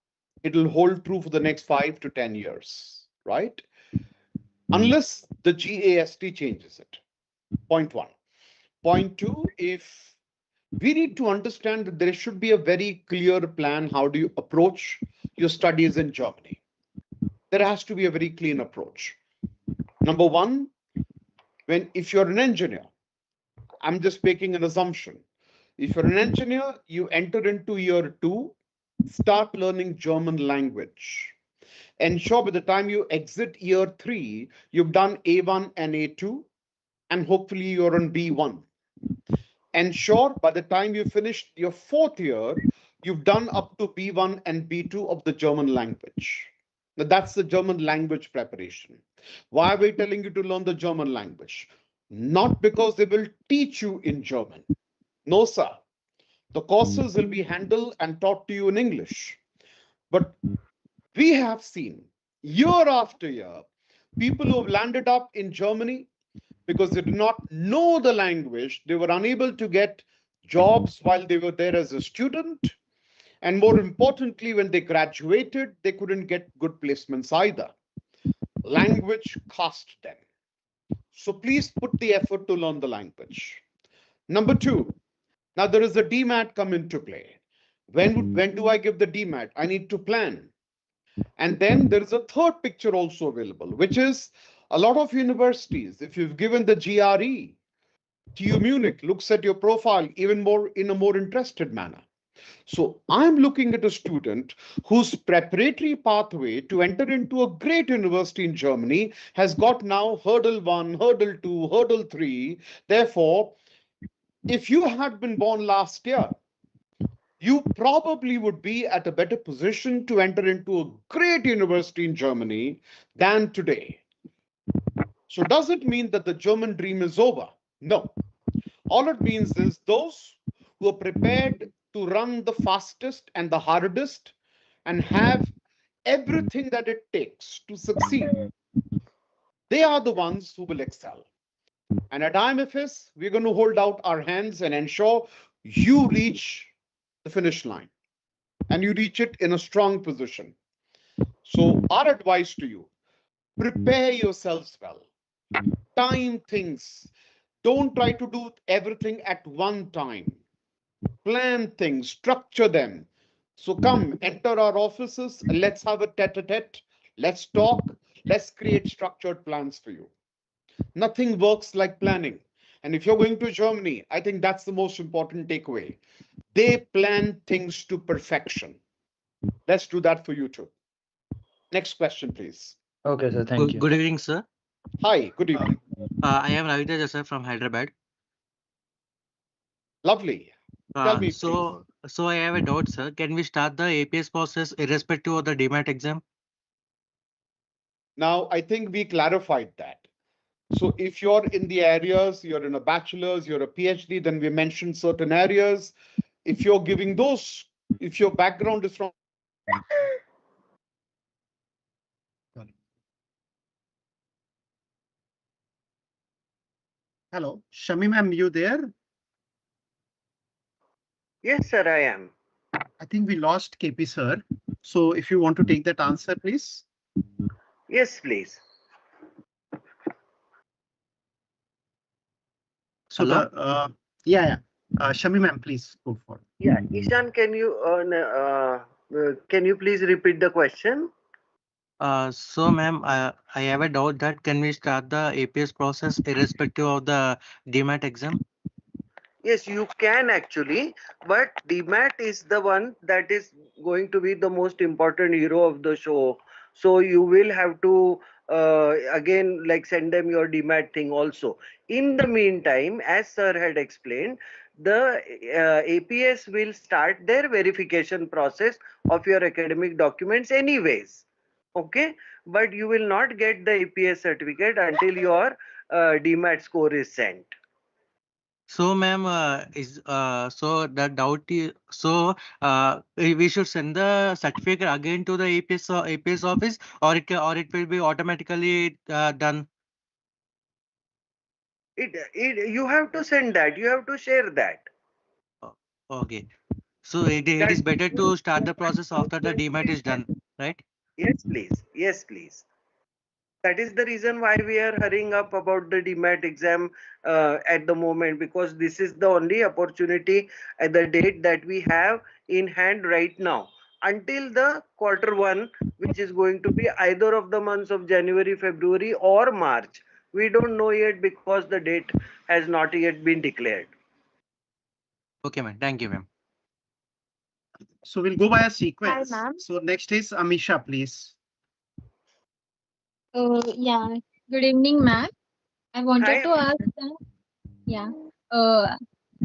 it will hold true for the next 5 to 10 years, right? unless the GAST changes it. Point one. Point two, if we need to understand that there should be a very clear plan. How do you approach your studies in Germany? There has to be a very clean approach. Number one, if you're an engineer, I'm just making an assumption. If you're an engineer, you enter into year 2, start learning German language. Ensure by the time you exit year 3, you've done A1 and A2, and hopefully you're on B1. Ensure by the time you finish your 4th year, you've done up to B1 and B2 of the German language. Now that's the German language preparation. Why are we telling you to learn the German language? Not because they will teach you in German. No, sir. The courses will be handled and taught to you in English. But we have seen year after year, people who have landed up in Germany because they did not know the language, they were unable to get jobs while they were there as a student. And more importantly, when they graduated, they couldn't get good placements either. Language cost them. So please put the effort to learn the language. Number 2, now there is a dMAT come into play. When do I give the dMAT? I need to plan. And then there is a third picture also available, which is a lot of universities, if you've given the GRE, TU Munich looks at your profile even more in a more interested manner. So I'm looking at a student whose preparatory pathway to enter into a great university in Germany has got now hurdle 1, hurdle 2, hurdle 3. Therefore, if you had been born last year, you probably would be at a better position to enter into a great university in Germany than today. So does it mean that the German dream is over? No. All it means is those who are prepared to run the fastest and the hardest and have everything that it takes to succeed, they are the ones who will excel. And at IMFS, we're going to hold out our hands and ensure you reach the finish line and you reach it in a strong position. So our advice to you, prepare yourselves well, time things. Don't try to do everything at one time. Plan things, structure them. So come, enter our offices, and let's have a tete-a-tete. Let's talk. Let's create structured plans for you. Nothing works like planning. And if you're going to Germany, I think that's the most important takeaway. They plan things to perfection. Let's do that for you too. Next question, please. Okay, sir. Thank you. Good evening, sir. Hi, good evening. I am Ravita sir from Hyderabad. Lovely. Tell me, So I have a doubt, sir. Can we start the APS process irrespective of the dMAT exam? Now, I think we clarified that. So if you're in the areas, you're in a bachelor's, you're a PhD, then we mentioned certain areas. If you're giving those, if your background is from. Hello, Shami ma'am, you there? Yes, sir, I am. I think we lost KP sir. So if you want to take that answer, please. Yes, please. So Hello? yeah. Shami ma'am, please go for it. Yeah, Ishan, can you please repeat the question? So ma'am, I have a doubt that can we start the APS process irrespective of the dMAT exam? Yes, you can actually, but dMAT is the one that is going to be the most important hero of the show. So you will have to again like send them your dMAT thing also. In the meantime, as sir had explained, the APS will start their verification process of your academic documents anyways. Okay, but you will not get the APS certificate until your dMAT score is sent. So ma'am, so the doubt is we should send the certificate again to the APS office, or it will be automatically done. You have to send that. You have to share that. Okay. So it is better to start the process after the dMAT is done, right? Yes, please. Yes, please. That is the reason why we are hurrying up about the dmat exam at the moment, because this is the only opportunity at the date that we have in hand right now until the quarter one, which is going to be either of the months of January, February, or March. We don't know yet because the date has not yet been declared. Okay, ma'am. Thank you, ma'am. So we'll go by a Hi, sequence. ma'am. So next is Amisha, please. Yeah. Good evening, ma'am. I wanted Hi, to ask that, yeah,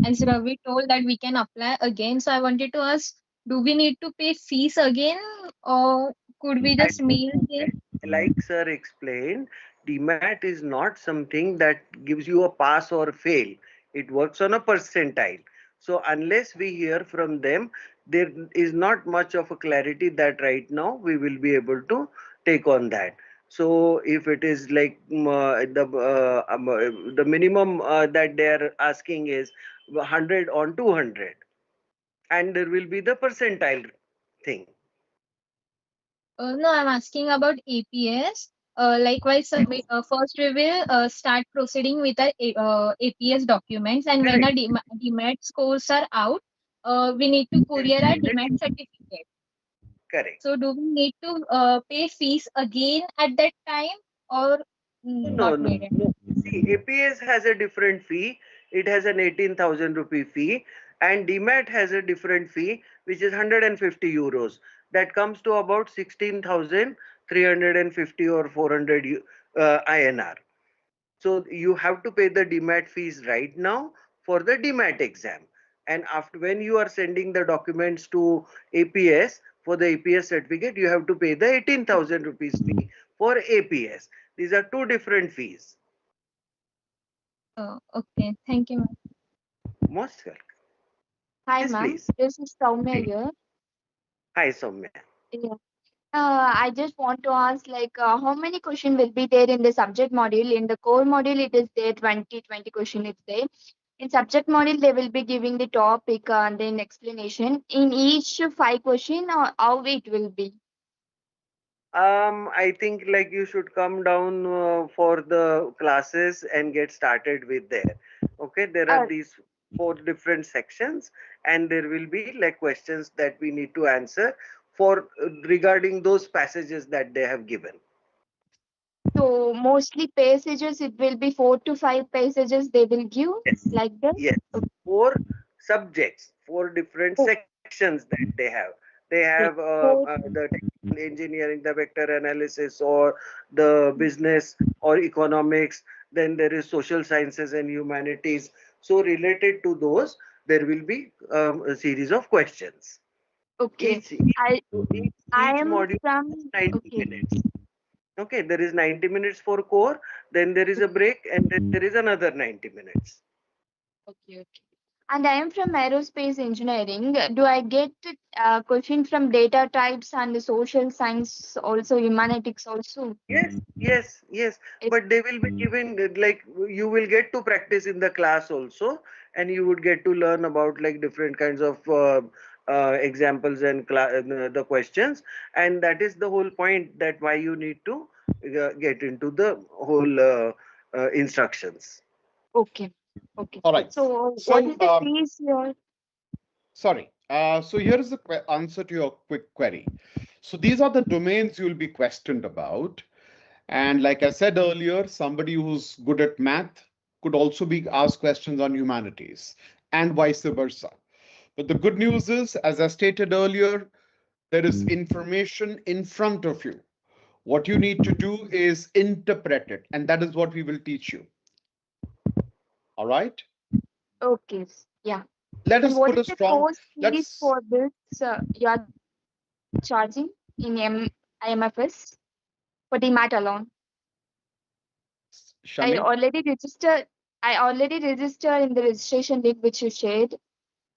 as Ravi told that we can apply again, so I wanted to ask, do we need to pay fees again, or could we just mail it? like sir explained, dmat is not something that gives you a pass or fail. It works on a percentile. So unless we hear from them, there is not much of a clarity that right now we will be able to take on that. So if it is like the minimum that they are asking is 100 on 200, and there will be the percentile thing. No, I'm asking about APS. Likewise, first we will start proceeding with our APS documents, and when our DMAT scores are out, we need to courier our DMAT certificate. Correct. So, do we need to pay fees again at that time, or No, not no, needed? no. See, APS has a different fee. It has an 18,000 rupee fee, and DMAT has a different fee, which is 150 euros. That comes to about 16,350 or 400 INR. So you have to pay the DMAT fees right now for the DMAT exam. And after, when you are sending the documents to APS for the APS certificate, you have to pay the 18,000 rupees fee for APS. These are two different fees. Okay. Thank you, ma'am. Most welcome. Hi, Yes, ma'am. please. This is Soumya here. Hi, Soumya. Yeah. I just want to ask, how many question will be there in the subject module? In the core module, it is there 20 question is there. In subject module, they will be giving the topic and then explanation. In each 5 question, how it will be? I think like you should come down for the classes and get started with there. Okay, there are Uh, these 4 different sections, and there will be like questions that we need to answer for regarding those passages that they have given. so mostly passages, it will be 4 to 5 passages they will give, Yes. like that? Yes, 4 subjects, 4 different Oh, sections that they have. They have okay. So, the technical engineering, the vector analysis, or the business or economics. Then there is social sciences and humanities. So related to those, there will be a series of questions. okay. Each, each, I each, I each am module from, is 90 okay. minutes. Okay, there is 90 minutes for core, then there is a break, and then there is another 90 minutes. Okay, okay. And I am from aerospace engineering. Do I get question from data types and the social science also, humanities also? Yes, yes, yes. Yes. But they will be given like you will get to practice in the class also, and you would get to learn about like different kinds of examples and the questions, and that is the whole point that why you need to get into the whole instructions. Okay, okay. All right. So what So, is the fees here? sorry. So here is the answer to your quick query. So these are the domains you'll be questioned about. And like I said earlier, somebody who's good at math could also be asked questions on humanities and vice versa. But the good news is, as I stated earlier, there is information in front of you. What you need to do is interpret it, and that is what we will teach you. All right? Okay, yeah. Let And us what put is a the strong, course fees let's, for this you are charging in IMFS for the mat alone? I Shami. already registered. I already registered in the registration link which you shared.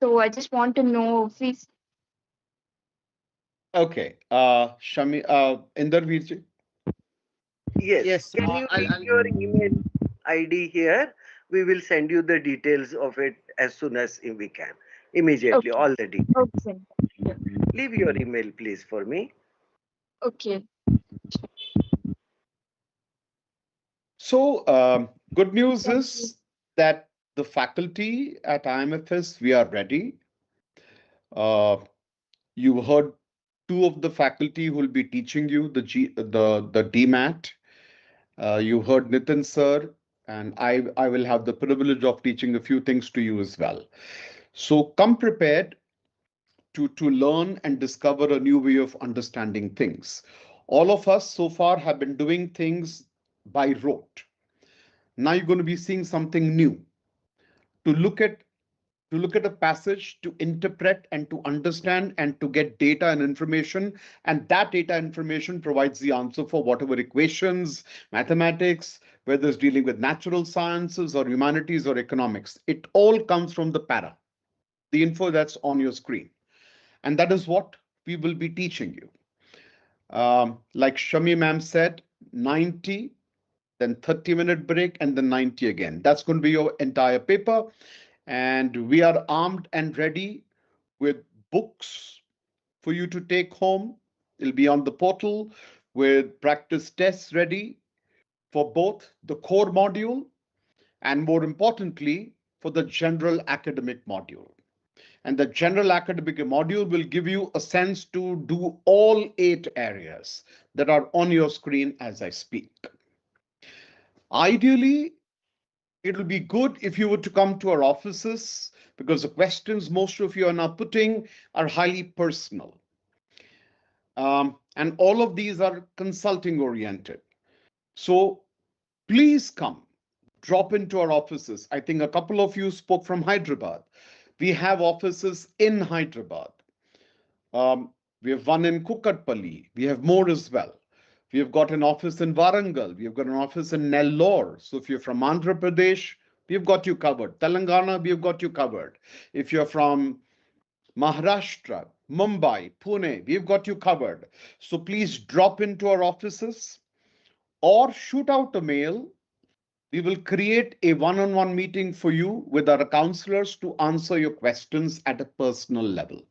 So I just want to know fees. Okay. Shami, Inderveer. Yes. Yes, Can you leave I'll your email ID here? We will send you the details of it as soon as we can. Immediately, Okay, all the details. okay, yeah. Leave your email, please, for me. Okay. So good news is that the faculty at IMFS, we are ready. You heard two of the faculty who will be teaching you the dMAT. You heard Nitin sir, and I will have the privilege of teaching a few things to you as well. So come prepared to learn and discover a new way of understanding things. All of us so far have been doing things by rote. Now you're going to be seeing something new. To look at a passage, to interpret and to understand and to get data and information, and that data information provides the answer for whatever equations, mathematics, whether it's dealing with natural sciences or humanities or economics. It all comes from the para, the info that's on your screen. And that is what we will be teaching you. Like Shami ma'am said, 90, then 30-minute break, and then 90 again. That's going to be your entire paper. And we are armed and ready with books for you to take home. It'll be on the portal with practice tests ready for both the core module and, more importantly, for the general academic module. And the general academic module will give you a sense to do all 8 areas that are on your screen as I speak. Ideally, it will be good if you were to come to our offices, because the questions most of you are now putting are highly personal. And all of these are consulting oriented. So please come, drop into our offices. I think a couple of you spoke from Hyderabad. We have offices in Hyderabad. We have one in Kukatpalli. We have more as well. We have got an office in Warangal. We have got an office in Nellore. So if you're from Andhra Pradesh, we've got you covered. Telangana, we've got you covered. If you're from Maharashtra, Mumbai, Pune, we've got you covered. So please drop into our offices or shoot out a mail. We will create a one-on-one meeting for you with our counselors to answer your questions at a personal level.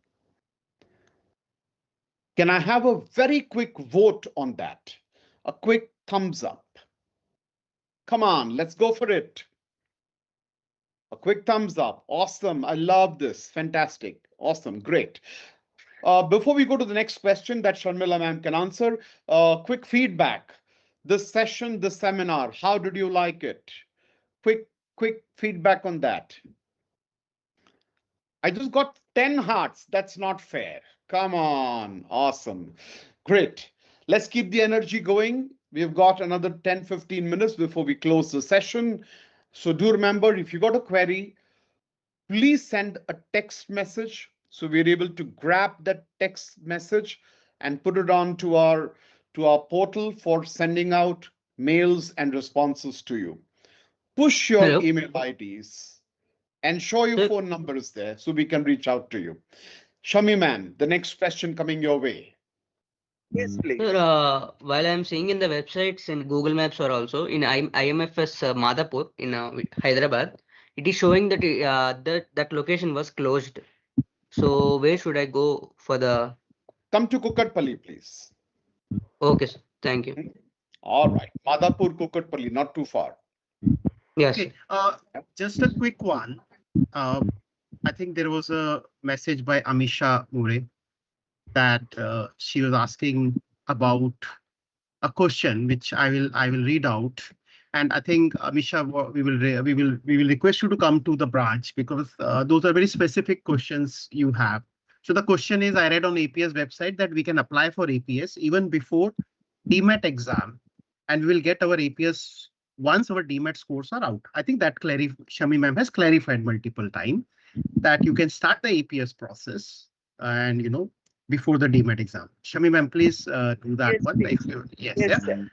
Can I have a very quick vote on that? A quick thumbs up. Come on, let's go for it. A quick thumbs up. Awesome. I love this. Fantastic. Awesome. Great. Before we go to the next question that Sharmila ma'am can answer, quick feedback. This session, this seminar, how did you like it? Quick feedback on that. I just got 10 hearts. That's not fair. Come on. Awesome. Great. Let's keep the energy going. We've got another 10-15 minutes before we close the session. So do remember, if you got a query, please send a text message so we're able to grab that text message and put it on to our portal for sending out mails and responses to you. Push your email IDs and show your phone numbers there so we can reach out to you. Shami ma'am, the next question coming your way. Yes, please. Sir, while I'm seeing in the websites in Google Maps or also in IMFS Madhapur in Hyderabad, it is showing that that location was closed. So where should I go for the? Come to Kukatpalli, please. Okay, sir. Thank you. All right, Madhapur, Kukatpalli, not too far. Yes. Okay. Just a quick one. I think there was a message by Amisha Mure that she was asking about a question which I will read out. And I think Amisha, we will request you to come to the branch because those are very specific questions you have. So the question is, I read on APS website that we can apply for APS even before dMAT exam, and we will get our APS once our dMAT scores are out. I think that Shami ma'am has clarified multiple times that you can start the APS process and before the dMAT exam. Shami ma'am, please do that one. Yes, yeah. Sir.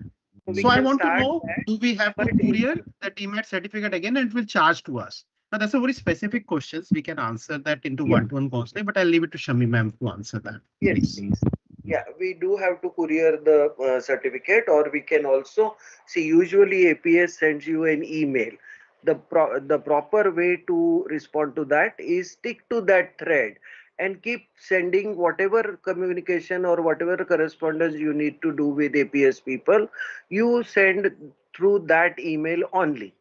So I want to know, do we have to courier the dMAT certificate again and it will charge to us? Now that's a very specific question. We can answer that into one-to-one counseling, but I'll leave it to Shami ma'am to answer that. Yes, please. Yeah, we do have to courier the certificate, or we can also see. Usually, APS sends you an email. The proper way to respond to that is stick to that thread and keep sending whatever communication or whatever correspondence you need to do with APS people. You send through that email only.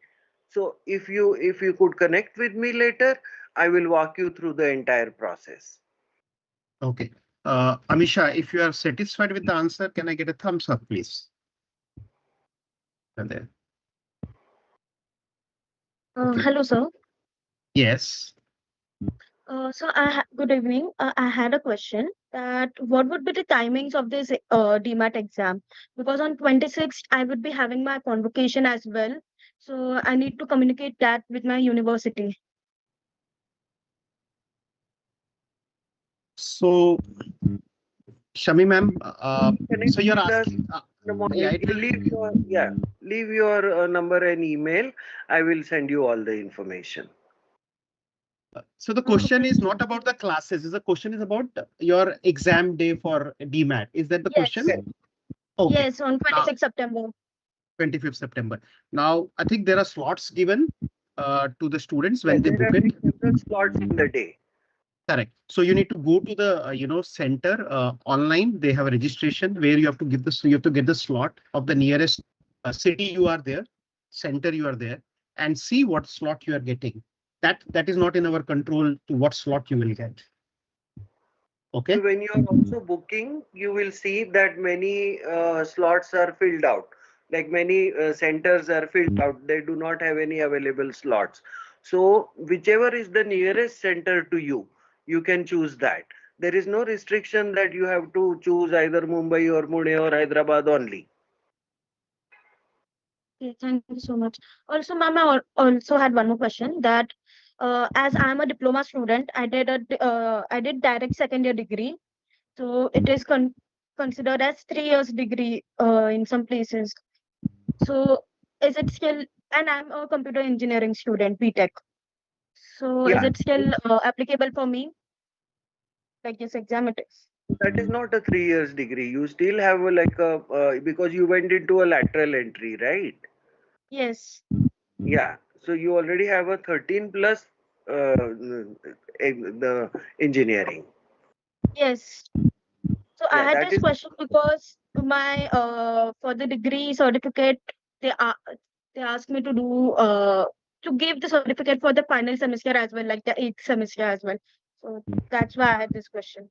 So if you could connect with me later, I will walk you through the entire process. Okay. Amisha, if you are satisfied with the answer, can I get a thumbs up, please? There. Okay. Hello, sir. Yes. Good evening. I had a question that what would be the timings of this dMAT exam? Because on 26th, I would be having my convocation as well. So I need to communicate that with my university. So, Shami ma'am, Connect so you're with us asking, in the morning. yeah, it will, Leave your number and email. I will send you all the information. so the question is not about the classes. The question is about your exam day for dMAT. Is that the Yes. question? Okay. Yes, on 26th September. 25th September. Now, I think there are slots given to the students when they There book are it. several slots in the day. Correct. So you need to go to the center online. They have a registration where you have to give you have to get the slot of the nearest city you are there, center you are there, and see what slot you are getting. That is not in our control to what slot you will get. Okay. So when you are also booking, you will see that many slots are filled out. Like many centers are filled out. They do not have any available slots. So whichever is the nearest center to you, you can choose that. There is no restriction that you have to choose either Mumbai or Pune or Hyderabad only. Okay, thank you so much. Also, ma'am, I also had one more question that as I'm a diploma student, I did direct second year degree. So it is considered as 3 years degree in some places. So is it still, and I'm a computer engineering student, BTech. So is Yeah, it still applicable for me? Like this exam it is. that is not a 3 years degree. You still have like a because you went into a lateral entry, right? Yes. Yeah. So you already have a 13 plus the engineering. Yes. So I Yeah, had that this is question because my for the degree certificate they are they asked me to do to give the certificate for the final semester as well, like the 8th semester as well. So that's why I had this question.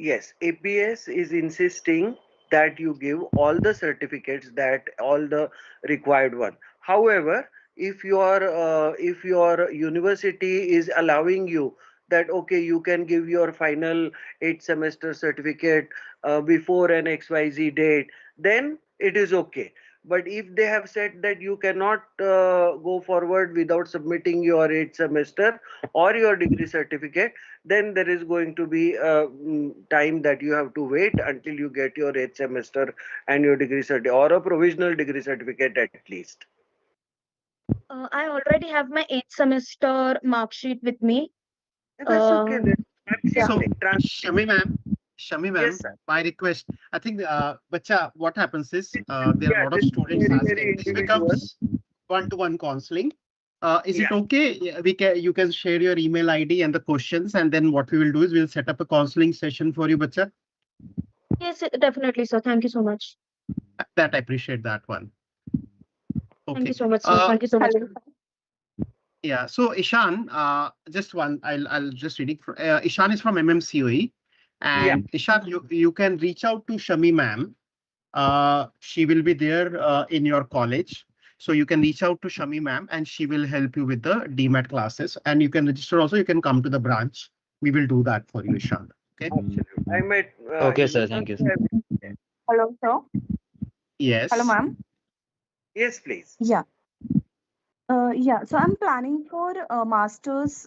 yes. APS is insisting that you give all the certificates that all the required one. However, if your university is allowing you that okay you can give your final 8th semester certificate before an XYZ date, then it is okay. But if they have said that you cannot go forward without submitting your 8th semester or your degree certificate, then there is going to be a time that you have to wait until you get your 8th semester and your degree certificate or a provisional degree certificate at least. I already have my 8th semester mark sheet with me. That's okay. Yeah. So, Shami ma'am, Yes, sir. my request, I think, Bacha, what happens is there are Yeah, a lot of this is students very, asking. very This individual. becomes one-to-one counseling. Is it Yeah. okay? Yeah, you can share your email ID and the questions, and then what we will do is we'll set up a counseling session for you, Bacha. Yes, definitely, sir. Thank you so much. That I appreciate that one. Thank Okay. you so much, sir. Thank you so much. Yeah. So Ishan, just one. I'll just read it. Ishan is from MMCOE, and Ishan, you can reach out to Shami ma'am. She will be there in your college. So you can reach out to Shami ma'am and she will help you with the dMAT classes. And you can register also, you can come to the branch. We will do that for you, Ishan. Okay. Absolutely. I met. Okay, sir. Thank you. Hello, sir. Yes. Hello, ma'am. Yes, please. Yeah. So I'm planning for masters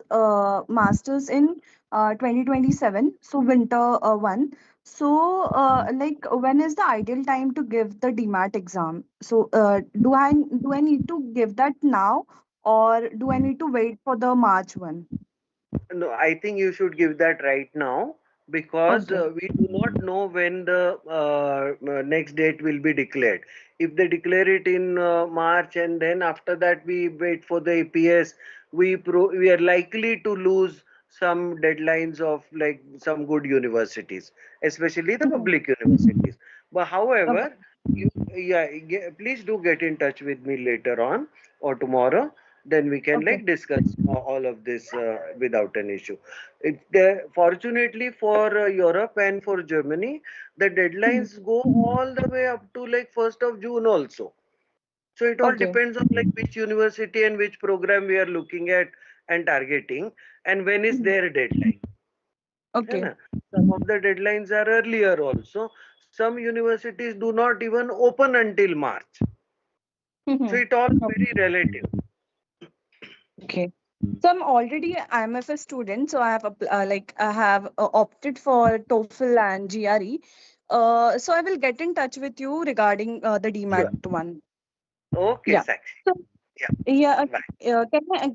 in 2027. So winter one. So like when is the ideal time to give the dMAT exam? So do I need to give that now or do I need to wait for the March one? No, I think you should give that right now because Okay. we do not know when the next date will be declared. If they declare it in March and then after that we wait for the APS, we are likely to lose some deadlines of like some good universities, especially the public universities. But however, Please do get in touch with me later on or tomorrow. Then we can Okay. like discuss all of this without an issue. Fortunately for Europe and for Germany, the Mhm. deadlines go all the way up to like 1st of June also. So it all Okay. depends on like which university and which program we are looking at and targeting, and when is Mhm. their deadline. है Okay. ना? Some of the deadlines are earlier also. Some universities do not even open until March. So Mhm. it all Okay. very relative. Okay. So I'm already an IMFS student, so I have I have opted for TOEFL and GRE. So I will get in touch with you regarding the Sure. DMAT one. Okay, Yeah. Sakshi. So Yeah. yeah, Bye. can I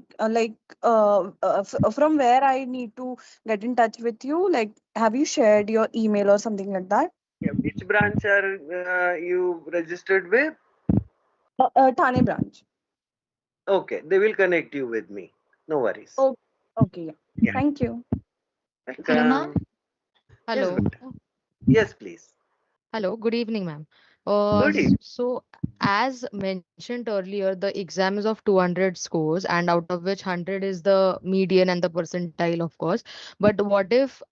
from where I need to get in touch with you? Like, have you shared your email or something like that? Yeah. Which branch are you registered with? Thane branch. Okay, they will connect you with me. No worries. Oh, okay. Yeah. Yeah. Thank you. Hello, ma'am. Welcome. Yes, Hello. beta. Yes, please. Hello. Good evening, ma'am. Good evening. So as mentioned earlier, the exam is of 200 scores, and out of which 100 is the median and the percentile, of course. But what if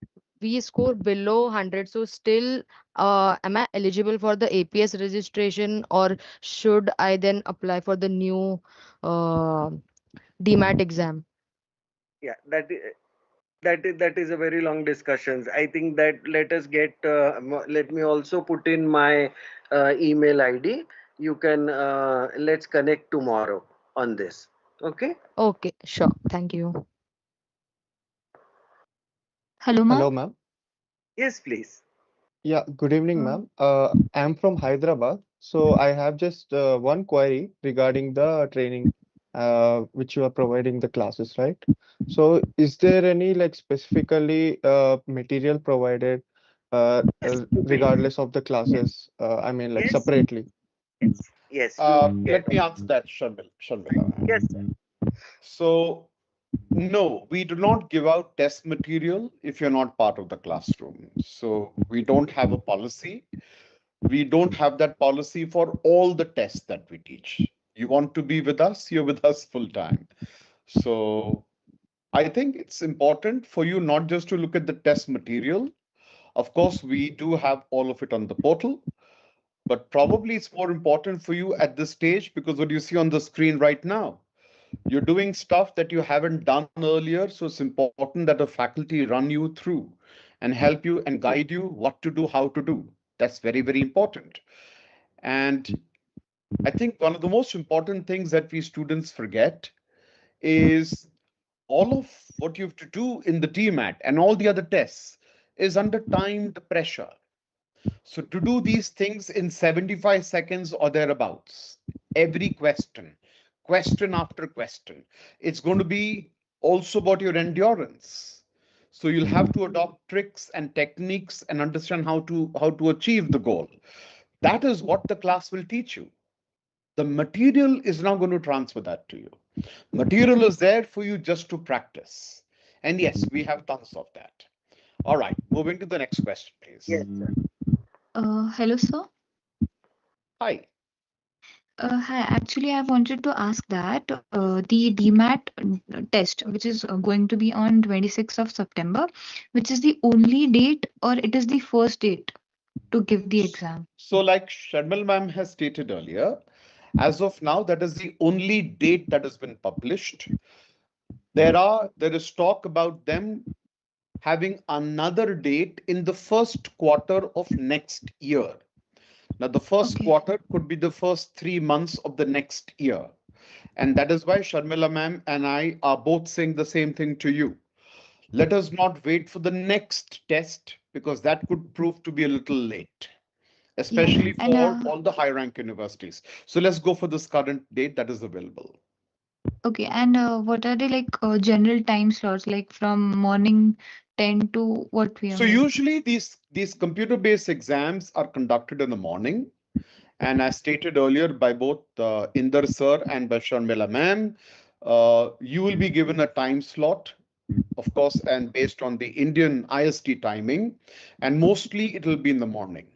we score below 100? So still, am I eligible for the APS registration, or should I then apply for the new uh, dMAT exam? Yeah, that is a very long discussions. I think that let us get let me also put in my email ID. You can let's connect tomorrow on this. Okay. Okay, sure. Thank you. Hello, ma'am. Hello, ma'am. Yes, please. Yeah, good evening, Uh, ma'am. I'm from Hyderabad. So I have just one query regarding the training which you are providing the classes, right? So is there any like specifically material provided Yes. regardless of the Yes. classes? I mean like Yes. separately. Yes. Yes. You get. Let me answer that, Sharmila. Yes, sir. So, no, we do not give out test material if you're not part of the classroom. So, we don't have a policy. We don't have that policy for all the tests that we teach. You want to be with us, you're with us full time. So, I think it's important for you not just to look at the test material. Of course, we do have all of it on the portal, but probably it's more important for you at this stage because what you see on the screen right now, you're doing stuff that you haven't done earlier. So it's important that a faculty run you through and help you and guide you what to do, how to do. That's very, very important. And I think one of the most important things that we students forget is all of what you have to do in the dMAT and all the other tests is under timed pressure. So to do these things in 75 seconds or thereabouts, every question after question, it's going to be also about your endurance. So you'll have to adopt tricks and techniques and understand how to achieve the goal. That is what the class will teach you. The material is now going to transfer that to you. Material is there for you just to practice. And yes, we have tons of that. All right, moving to the next question, please. Yes, sir. Hello, sir. Hi. Hi. Actually, I wanted to ask that the dMAT test, which is going to be on 26th of September, which is the only date or it is the first date to give the exam? So, like Sharmil ma'am has stated earlier, as of now, that is the only date that has been published. There is talk about them having another date in the first quarter of next year. Now, the first Okay. quarter could be the first 3 months of the next year. And that is why Sharmila ma'am and I are both saying the same thing to you. Let us not wait for the next test because that could prove to be a little late, Yeah. especially And for all the high rank universities. So let's go for this current date that is available. okay. And what are the like general time slots, like from morning 10 to what So PM? Like, usually these computer-based exams are conducted in the morning. And as stated earlier by both Inder sir and by Sharmila ma'am, you will be given a time slot, of course, and based on the Indian IST timing, and mostly it will be in the morning.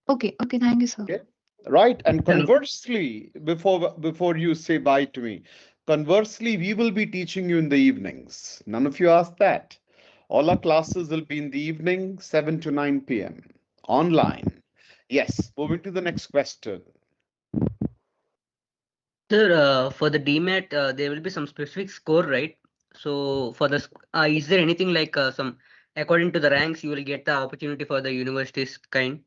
Okay, thank you, sir. Okay. Right. And Hello. conversely, before you say bye to me, conversely, we will be teaching you in the evenings. None of you asked that. All our classes will be in the evening, 7 to 9 p.m. online. Yes. Moving to the next question. Sir, for the dMAT, there will be some specific score, right? So for the is there anything like some according to the ranks you will get the opportunity for the universities kind?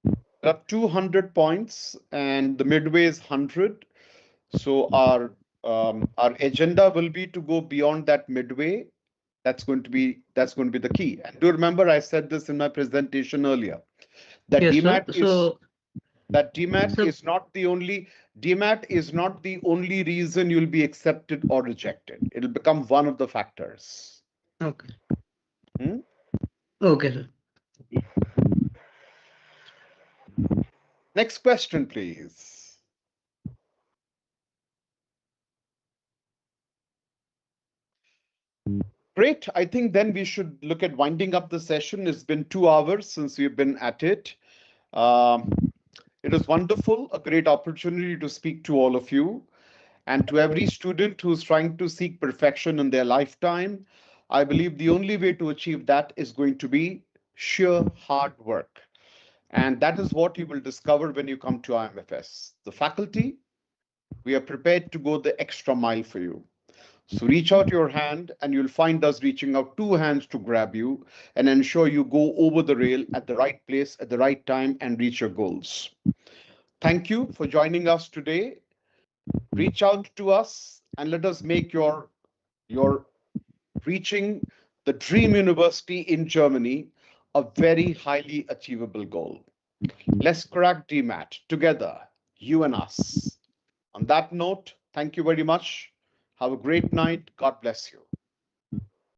There are 200 points, and the midway is 100. So our agenda will be to go beyond that midway. That's going to be the key. And do remember, I said this in my presentation earlier, that Yes, sir. dMAT is not the only reason you'll be accepted or rejected. It'll become one of the factors. Okay. Hmm? Okay, sir. Next question, please. Great. I think then we should look at winding up the session. It's been 2 hours since we've been at it. It is wonderful, a great opportunity to speak to all of you. And to every student who's trying to seek perfection in their lifetime, I believe the only way to achieve that is going to be sheer hard work. And that is what you will discover when you come to IMFS. The faculty, we are prepared to go the extra mile for you. So reach out your hand and you'll find us reaching out 2 hands to grab you and ensure you go over the rail at the right place at the right time and reach your goals. Thank you for joining us today. Reach out to us and let us make your reaching the dream university in Germany a very highly achievable goal. Let's crack dMAT together, you and us. On that note, thank you very much. Have a great night. God bless you.